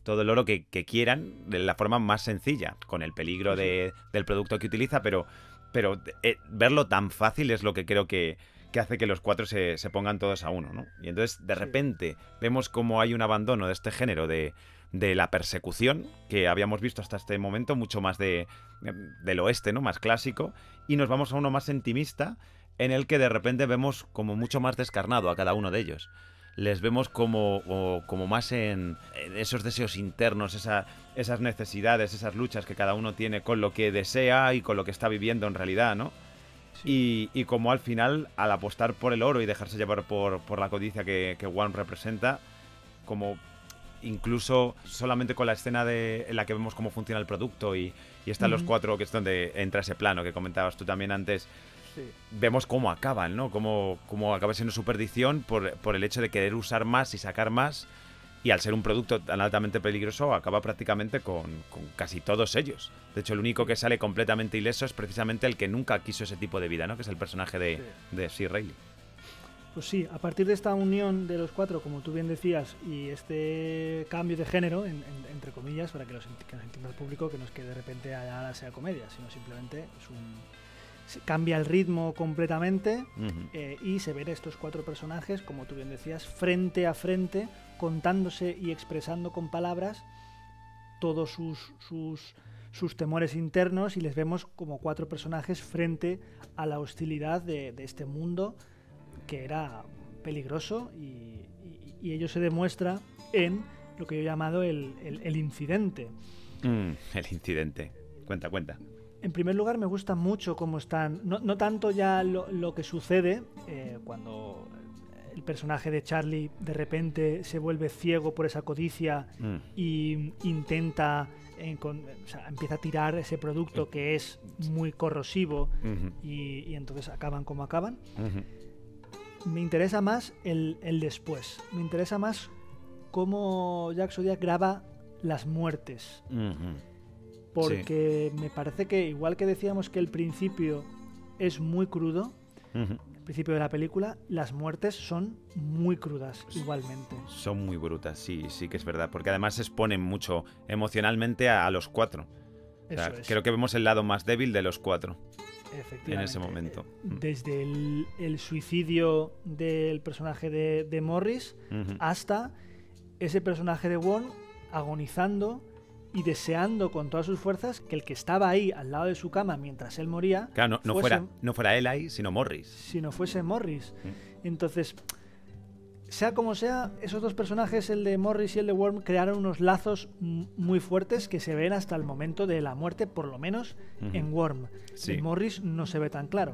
todo el oro que quieran de la forma más sencilla, con el peligro del producto que utiliza, pero verlo tan fácil es lo que creo que hace que los cuatro se pongan todos a uno, ¿no? Y entonces, de repente, vemos cómo hay un abandono de este género de la persecución que habíamos visto hasta este momento, mucho más del oeste, ¿no? Más clásico, y nos vamos a uno más intimista, en el que de repente vemos como mucho más descarnado a cada uno de ellos. Les vemos como más en esos deseos internos, esas necesidades, esas luchas que cada uno tiene con lo que desea y con lo que está viviendo en realidad, ¿no? Sí. Y como al final, al apostar por el oro y dejarse llevar por la codicia que Worm representa, como incluso solamente con la escena en la que vemos cómo funciona el producto y están los cuatro, que es donde entra ese plano que comentabas tú también antes. Sí. Vemos cómo acaban, ¿no? Cómo acaba siendo su perdición por el hecho de querer usar más y sacar más, y al ser un producto tan altamente peligroso acaba prácticamente con casi todos ellos. De hecho, el único que sale completamente ileso es precisamente el que nunca quiso ese tipo de vida, ¿no? Que es el personaje de C. Reilly. Pues sí, a partir de esta unión de los cuatro, como tú bien decías, y este cambio de género, entre comillas, para que nos entienda el público, que no es que de repente ahora sea comedia, sino simplemente cambia el ritmo completamente, y se ven estos cuatro personajes, como tú bien decías, frente a frente, contándose y expresando con palabras todos sus temores internos, y les vemos como cuatro personajes frente a la hostilidad de este mundo que era peligroso, y ello se demuestra en lo que yo he llamado el incidente. El incidente. Cuenta. En primer lugar, me gusta mucho cómo están, no tanto ya lo que sucede cuando el personaje de Charlie de repente se vuelve ciego por esa codicia y intenta, empieza a tirar ese producto que es muy corrosivo, y entonces acaban como acaban. Me interesa más el después. Me interesa más cómo Jack Zodiac graba las muertes. Porque me parece que, igual que decíamos que el principio es muy crudo, el principio de la película, las muertes son muy crudas igualmente. Son muy brutas, sí que es verdad. Porque además se exponen mucho emocionalmente a los cuatro. O sea, creo que vemos el lado más débil de los cuatro en ese momento. Desde el suicidio del personaje de Morris hasta ese personaje de Worm agonizando y deseando con todas sus fuerzas que el que estaba ahí al lado de su cama mientras él moría, claro, no fuera él ahí, sino Morris. Si no fuese Morris. Entonces, sea como sea, esos dos personajes, el de Morris y el de Worm, crearon unos lazos muy fuertes que se ven hasta el momento de la muerte, por lo menos en Worm. Sí. En Morris no se ve tan claro.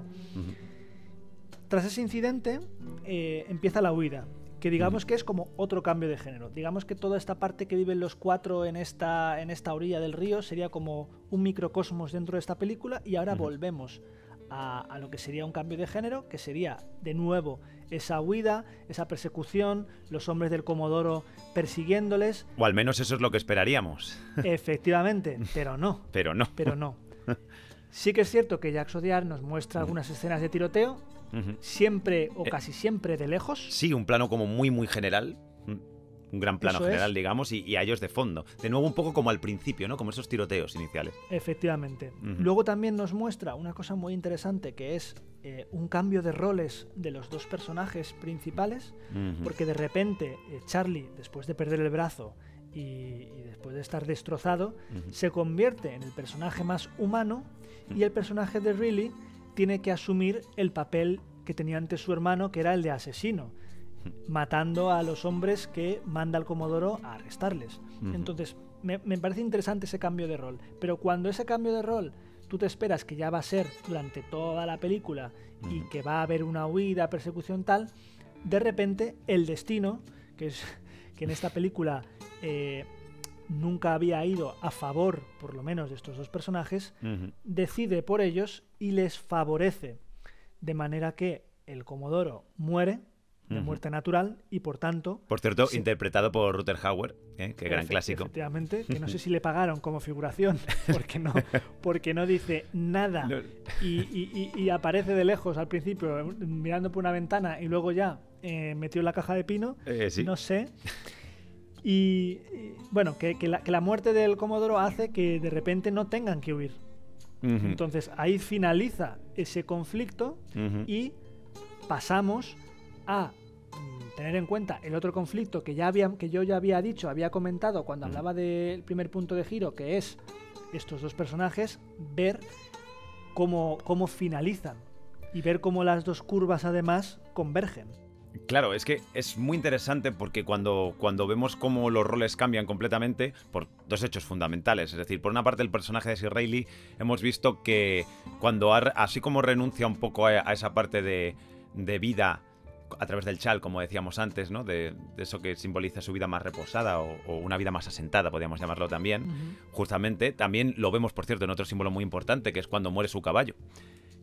Tras ese incidente empieza la huida, que digamos que es como otro cambio de género. Digamos que toda esta parte que viven los cuatro en esta orilla del río sería como un microcosmos dentro de esta película, y ahora volvemos a lo que sería un cambio de género, que sería de nuevo esa huida, esa persecución, los hombres del Comodoro persiguiéndoles. O al menos eso es lo que esperaríamos. Efectivamente, pero no. Pero no. Sí que es cierto que Jack Zodiac nos muestra algunas escenas de tiroteo, siempre o casi siempre de lejos. Sí, un plano como muy, muy general. Un gran plano general, digamos, y a ellos de fondo. De nuevo un poco como al principio, ¿no? Como esos tiroteos iniciales. Efectivamente. Luego también nos muestra una cosa muy interesante, que es un cambio de roles de los dos personajes principales, porque de repente Charlie, después de perder el brazo y después de estar destrozado, se convierte en el personaje más humano, y el personaje de Reilly tiene que asumir el papel que tenía antes su hermano, que era el de asesino, matando a los hombres que manda el Comodoro a arrestarles. Entonces, me parece interesante ese cambio de rol. Pero cuando ese cambio de rol tú te esperas que ya va a ser durante toda la película y que va a haber una huida, persecución tal, de repente el destino, que en esta película nunca había ido a favor, por lo menos, de estos dos personajes, decide por ellos y les favorece. De manera que el Comodoro muere, de muerte natural, y por tanto... Por cierto, interpretado por Rutger Hauer, que gran clásico. Efectivamente, que no sé si le pagaron como figuración, porque no dice nada, no. Y aparece de lejos al principio, mirando por una ventana, y luego ya metió en la caja de pino, sí. No sé... Y bueno, que la muerte del Comodoro hace que de repente no tengan que huir. Entonces ahí finaliza ese conflicto y pasamos a tener en cuenta el otro conflicto que yo ya había comentado cuando hablaba del primer punto de giro, que es estos dos personajes, ver cómo finalizan y ver cómo las dos curvas además convergen. Claro, es que es muy interesante porque cuando vemos cómo los roles cambian completamente por dos hechos fundamentales. Es decir, por una parte el personaje de Sir Reilly hemos visto que cuando así como renuncia un poco a esa parte de vida a través del chal, como decíamos antes, ¿no? De eso que simboliza su vida más reposada o una vida más asentada, podríamos llamarlo también. Justamente, también lo vemos, por cierto, en otro símbolo muy importante, que es cuando muere su caballo.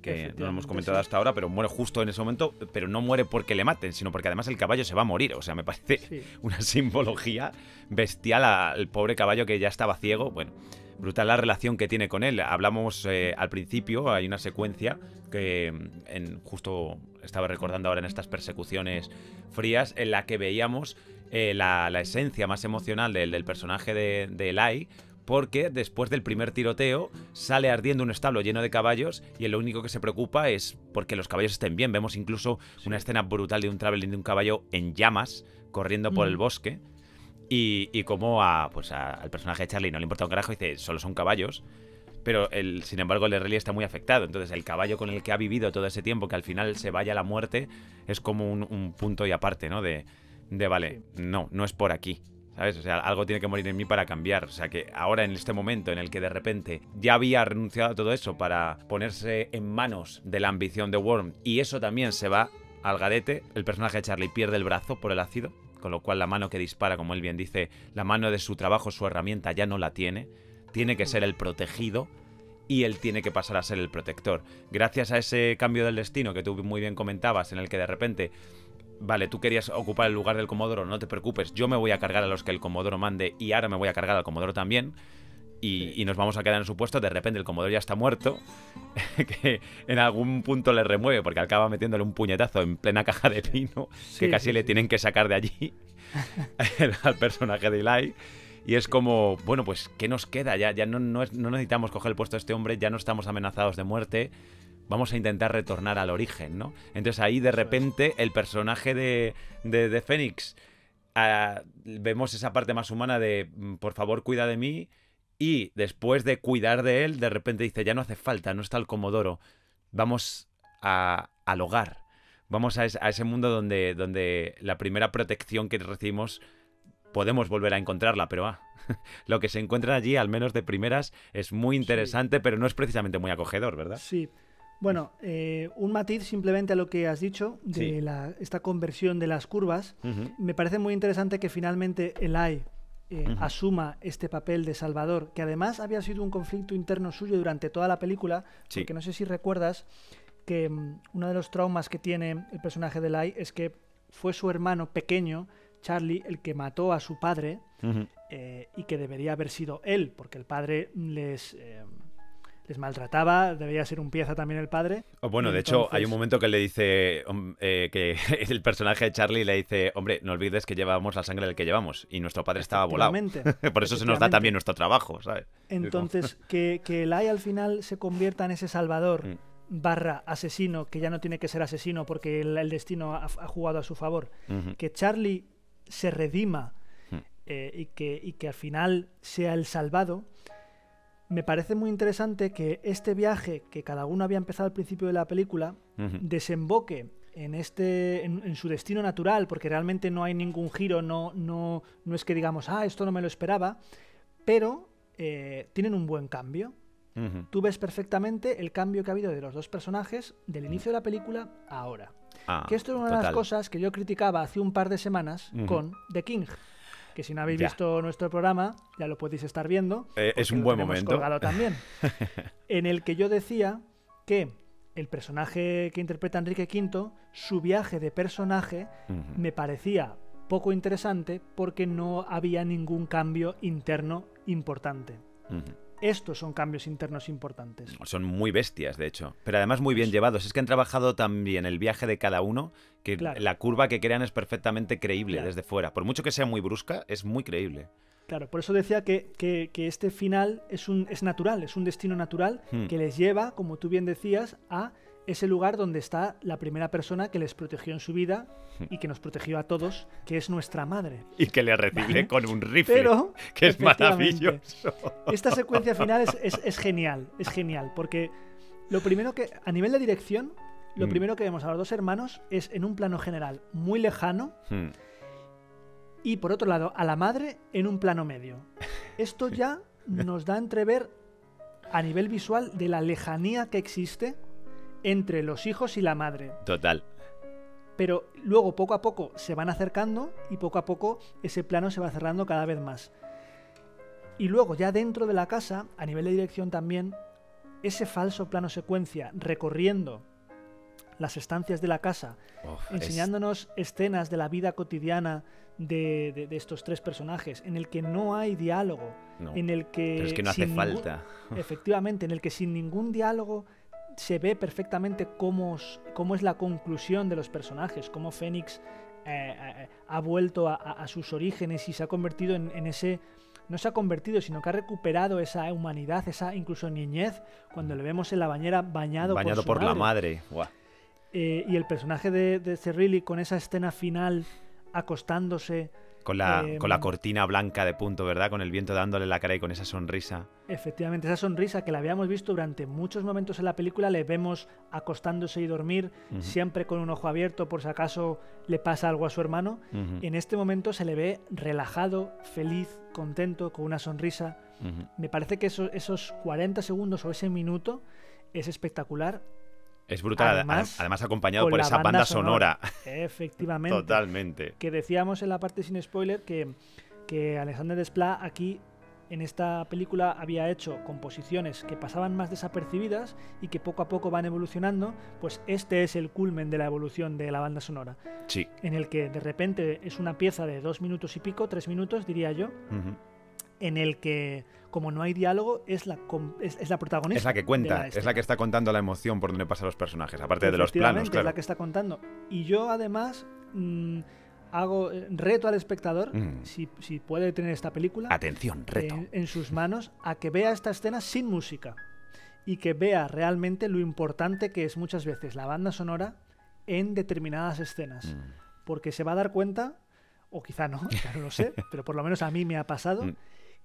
Que no lo hemos comentado hasta ahora, pero muere justo en ese momento, pero no muere porque le maten, sino porque además el caballo se va a morir. O sea, me parece una simbología bestial al pobre caballo que ya estaba ciego. Bueno, brutal la relación que tiene con él. Hablamos al principio, hay una secuencia que justo estaba recordando ahora en estas persecuciones frías, en la que veíamos la esencia más emocional del personaje de Eli, porque después del primer tiroteo sale ardiendo un establo lleno de caballos y lo único que se preocupa es porque los caballos estén bien. Vemos incluso una escena brutal de un traveling de un caballo en llamas corriendo por el bosque y como al personaje de Charlie no le importa un carajo, dice, solo son caballos, pero sin embargo el de Reilly está muy afectado. Entonces el caballo con el que ha vivido todo ese tiempo, que al final se vaya a la muerte, es como un punto y aparte, ¿no? De vale, no es por aquí, ¿sabes? O sea, algo tiene que morir en mí para cambiar. O sea, que ahora en este momento en el que de repente ya había renunciado a todo eso para ponerse en manos de la ambición de Worm, y eso también se va al garete, el personaje de Charlie pierde el brazo por el ácido, con lo cual la mano que dispara, como él bien dice, la mano de su trabajo, su herramienta, ya no la tiene que ser el protegido y él tiene que pasar a ser el protector. Gracias a ese cambio del destino que tú muy bien comentabas, en el que de repente... Vale, tú querías ocupar el lugar del Comodoro, no te preocupes, yo me voy a cargar a los que el Comodoro mande y ahora me voy a cargar al Comodoro también y nos vamos a quedar en su puesto. De repente el Comodoro ya está muerto, que en algún punto le remueve porque acaba metiéndole un puñetazo en plena caja de pino, que casi le tienen que sacar de allí al personaje de Eli. Y es como, bueno, pues ¿qué nos queda? Ya no necesitamos coger el puesto de este hombre, ya no estamos amenazados de muerte. Vamos a intentar retornar al origen, ¿no? Entonces ahí de repente el personaje de Fénix, vemos esa parte más humana de por favor cuida de mí, y después de cuidar de él, de repente dice ya no hace falta, no está el Comodoro, vamos al hogar, vamos a ese mundo donde la primera protección que recibimos podemos volver a encontrarla, pero lo que se encuentra allí, al menos de primeras, es muy interesante, pero no es precisamente muy acogedor, ¿verdad? Sí. Bueno, un matiz simplemente a lo que has dicho de esta conversión de las curvas. Me parece muy interesante que finalmente Eli asuma este papel de salvador, que además había sido un conflicto interno suyo durante toda la película, porque no sé si recuerdas que uno de los traumas que tiene el personaje de Eli es que fue su hermano pequeño, Charlie, el que mató a su padre, y que debería haber sido él, porque el padre les maltrataba, debía ser un pieza también el padre. Bueno, de hecho, hay un momento que le dice, que el personaje de Charlie le dice, hombre, no olvides que llevamos la sangre del que llevamos, y nuestro padre estaba volado. Por eso se nos da también nuestro trabajo, ¿sabes? Entonces, que Eli al final se convierta en ese salvador / asesino, que ya no tiene que ser asesino porque el destino ha jugado a su favor, que Charlie se redima y que al final sea el salvado. Me parece muy interesante que este viaje que cada uno había empezado al principio de la película desemboque en su destino natural, porque realmente no hay ningún giro, no es que digamos, esto no me lo esperaba, pero tienen un buen cambio. Tú ves perfectamente el cambio que ha habido de los dos personajes del inicio de la película a ahora. Que esto es una de las cosas que yo criticaba hace un par de semanas con The King. Que si no habéis visto nuestro programa, ya lo podéis estar viendo. Es un buen momento. Colgado también. En el que yo decía que el personaje que interpreta Enrique V, su viaje de personaje me parecía poco interesante porque no había ningún cambio interno importante. Estos son cambios internos importantes. Son muy bestias, de hecho, pero además muy bien llevados. Es que han trabajado tan bien el viaje de cada uno que la curva que crean es perfectamente creíble desde fuera. Por mucho que sea muy brusca, es muy creíble. Claro, por eso decía que este final es natural, es un destino natural que les lleva, como tú bien decías, a ese lugar donde está la primera persona que les protegió en su vida y que nos protegió a todos, que es nuestra madre. Y que le recibe con un rifle, que es maravilloso. Esta secuencia final es genial, porque lo primero que, a nivel de dirección, lo primero que vemos a los dos hermanos es en un plano general muy lejano y por otro lado a la madre en un plano medio. Esto ya nos da a entrever a nivel visual de la lejanía que existe entre los hijos y la madre. Total. Pero luego poco a poco se van acercando y poco a poco ese plano se va cerrando cada vez más. Y luego ya dentro de la casa, a nivel de dirección también, ese falso plano secuencia recorriendo las estancias de la casa, enseñándonos escenas de la vida cotidiana de estos tres personajes, en el que no hay diálogo, en el que... Pero es que no hace falta. Efectivamente, en el que sin ningún diálogo se ve perfectamente cómo es la conclusión de los personajes, cómo Fénix ha vuelto a sus orígenes y se ha convertido en ese... No se ha convertido, sino que ha recuperado esa humanidad, esa incluso niñez, cuando le vemos en la bañera bañado por la madre. Buah. Y el personaje de Cerrilli con esa escena final acostándose... Con la cortina blanca de punto, ¿verdad? Con el viento dándole la cara y con esa sonrisa. Efectivamente, esa sonrisa que la habíamos visto durante muchos momentos en la película, le vemos acostándose y dormir, siempre con un ojo abierto por si acaso le pasa algo a su hermano. En este momento se le ve relajado, feliz, contento, con una sonrisa. Me parece que esos 40 segundos o ese minuto es espectacular. Es brutal, además acompañado por esa banda sonora. Efectivamente. Totalmente. Que decíamos en la parte sin spoiler que Alexander Desplat aquí en esta película había hecho composiciones que pasaban más desapercibidas y que poco a poco van evolucionando. Pues este es el culmen de la evolución de la banda sonora. Sí. En el que de repente es una pieza de 2 minutos y pico, 3 minutos diría yo, en el que, como no hay diálogo, es la protagonista. Es la que cuenta, es la que está contando la emoción por donde pasan los personajes, aparte de los planos, claro. Es la que está contando. Y yo, además, reto al espectador, si puede tener esta película... Atención, reto. En sus manos, a que vea esta escena sin música. Y que vea realmente lo importante que es muchas veces la banda sonora en determinadas escenas. Porque se va a dar cuenta, o quizá no, ya no lo sé, pero por lo menos a mí me ha pasado...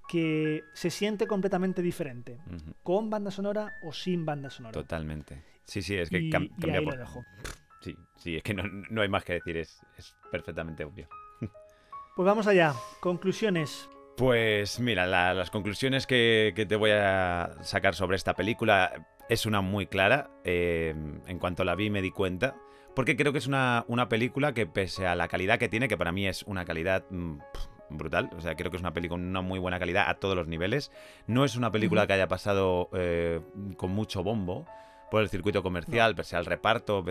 que se siente completamente diferente, con banda sonora o sin banda sonora. Totalmente. Sí, es que cambia por... lo dejo. Sí, es que no hay más que decir, es perfectamente obvio. Pues vamos allá, conclusiones. Pues mira, las conclusiones que te voy a sacar sobre esta película es una muy clara. En cuanto la vi me di cuenta, porque creo que es una película que, pese a la calidad que tiene, que para mí es una calidad... brutal, o sea, creo que es una película con una muy buena calidad a todos los niveles. No es una película que haya pasado con mucho bombo por el circuito comercial, pese al reparto,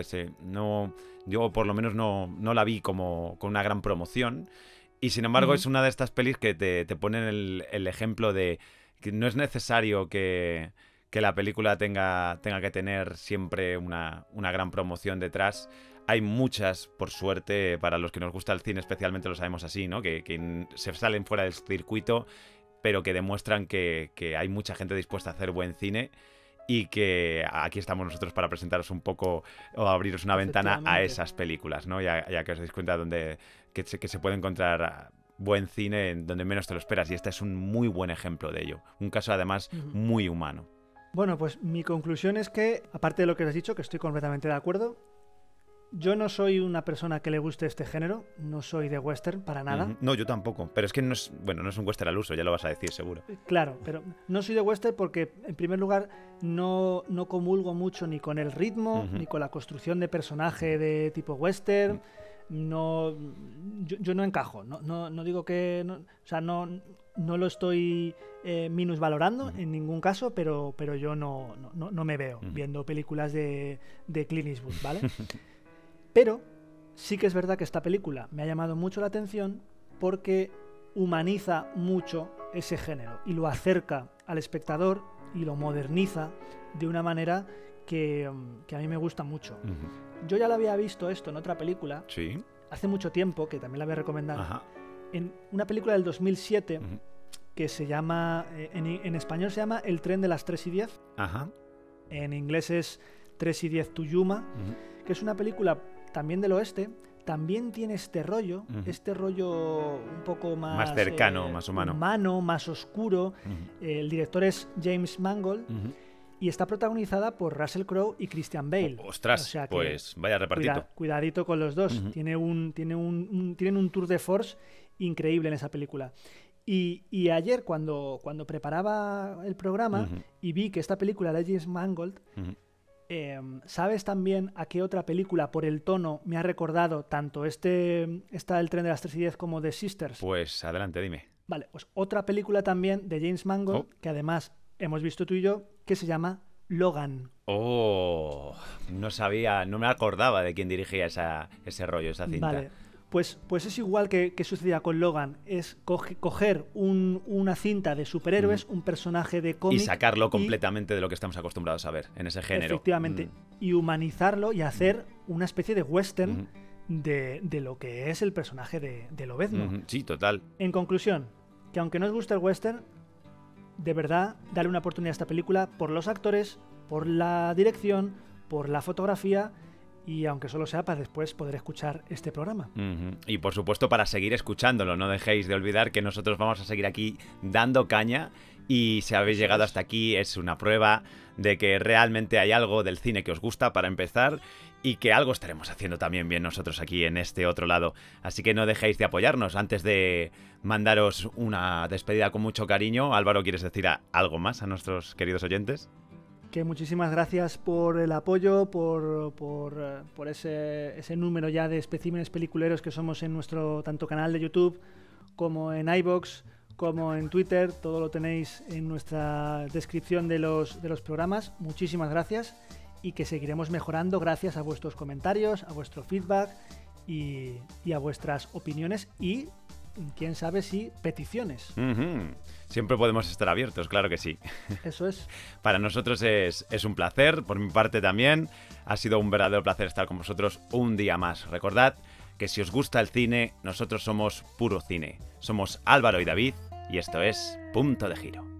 yo por lo menos no la vi como con una gran promoción, y sin embargo es una de estas pelis que te ponen el ejemplo de que no es necesario que la película tenga que tener siempre una gran promoción detrás. Hay muchas, por suerte, para los que nos gusta el cine especialmente lo sabemos así, ¿no? Que se salen fuera del circuito, pero que demuestran que hay mucha gente dispuesta a hacer buen cine, y que aquí estamos nosotros para presentaros un poco o abriros una ventana a esas películas, ¿no? Ya que os dais cuenta que se puede encontrar buen cine en donde menos te lo esperas, y este es un muy buen ejemplo de ello. Un caso además muy humano. Bueno, pues mi conclusión es que, aparte de lo que has dicho, que estoy completamente de acuerdo, yo no soy una persona que le guste este género, no soy de western para nada. No, yo tampoco, pero es que no es un western al uso, ya lo vas a decir seguro. Claro, pero no soy de western porque, en primer lugar, no comulgo mucho ni con el ritmo, ni con la construcción de personaje de tipo western. Yo no encajo, no digo que... No, o sea, no... no lo estoy minusvalorando en ningún caso, pero yo no me veo viendo películas de Clint Eastwood, ¿vale? Pero sí que es verdad que esta película me ha llamado mucho la atención porque humaniza mucho ese género y lo acerca al espectador y lo moderniza de una manera que a mí me gusta mucho. Yo ya lo había visto esto en otra película, Sí. hace mucho tiempo, que también la voy a recomendar, Ajá. en una película del 2007 que se llama, en español se llama El tren de las 3:10, Ajá. en inglés es 3:10 to Yuma, que es una película también del oeste. También tiene este rollo un poco Más cercano, más humano. más oscuro. El director es James Mangold y está protagonizada por Russell Crowe y Christian Bale. Ostras, O sea que pues vaya repartito. cuidadito con los dos. Tienen un tour de force increíble en esa película. Y ayer cuando preparaba el programa y vi que esta película era de James Mangold, ¿sabes también a qué otra película por el tono me ha recordado tanto El tren de las 3:10 como The Sisters? Pues adelante, dime. Vale, pues otra película también de James Mangold, que además hemos visto tú y yo, que se llama Logan. Oh, no sabía, no me acordaba de quién dirigía ese rollo, esa cinta. Vale, pues es igual que sucedía con Logan, es coger una cinta de superhéroes, un personaje de cómic, y sacarlo completamente de lo que estamos acostumbrados a ver en ese género. Efectivamente, y humanizarlo y hacer una especie de western de lo que es el personaje de Lobezno. Sí, total. En conclusión, que aunque no os guste el western, de verdad, dale una oportunidad a esta película por los actores, por la dirección, por la fotografía, y aunque solo sea para después poder escuchar este programa. Y por supuesto para seguir escuchándolo, no dejéis de olvidar que nosotros vamos a seguir aquí dando caña, y si habéis llegado hasta aquí es una prueba de que realmente hay algo del cine que os gusta para empezar, y que algo estaremos haciendo también bien nosotros aquí en este otro lado. Así que no dejéis de apoyarnos. Antes de mandaros una despedida con mucho cariño, Álvaro, ¿quieres decir algo más a nuestros queridos oyentes? Que muchísimas gracias por el apoyo, por ese número ya de especímenes peliculeros que somos en nuestro tanto canal de YouTube como en iVoox, como en Twitter. Todo lo tenéis en nuestra descripción de los programas. Muchísimas gracias, y que seguiremos mejorando gracias a vuestros comentarios, a vuestro feedback y a vuestras opiniones y, quién sabe si, peticiones. Siempre podemos estar abiertos, claro que sí. Eso es. Para nosotros es un placer, por mi parte también. Ha sido un verdadero placer estar con vosotros un día más. Recordad que si os gusta el cine, nosotros somos puro cine. Somos Álvaro y David, y esto es Punto de Giro.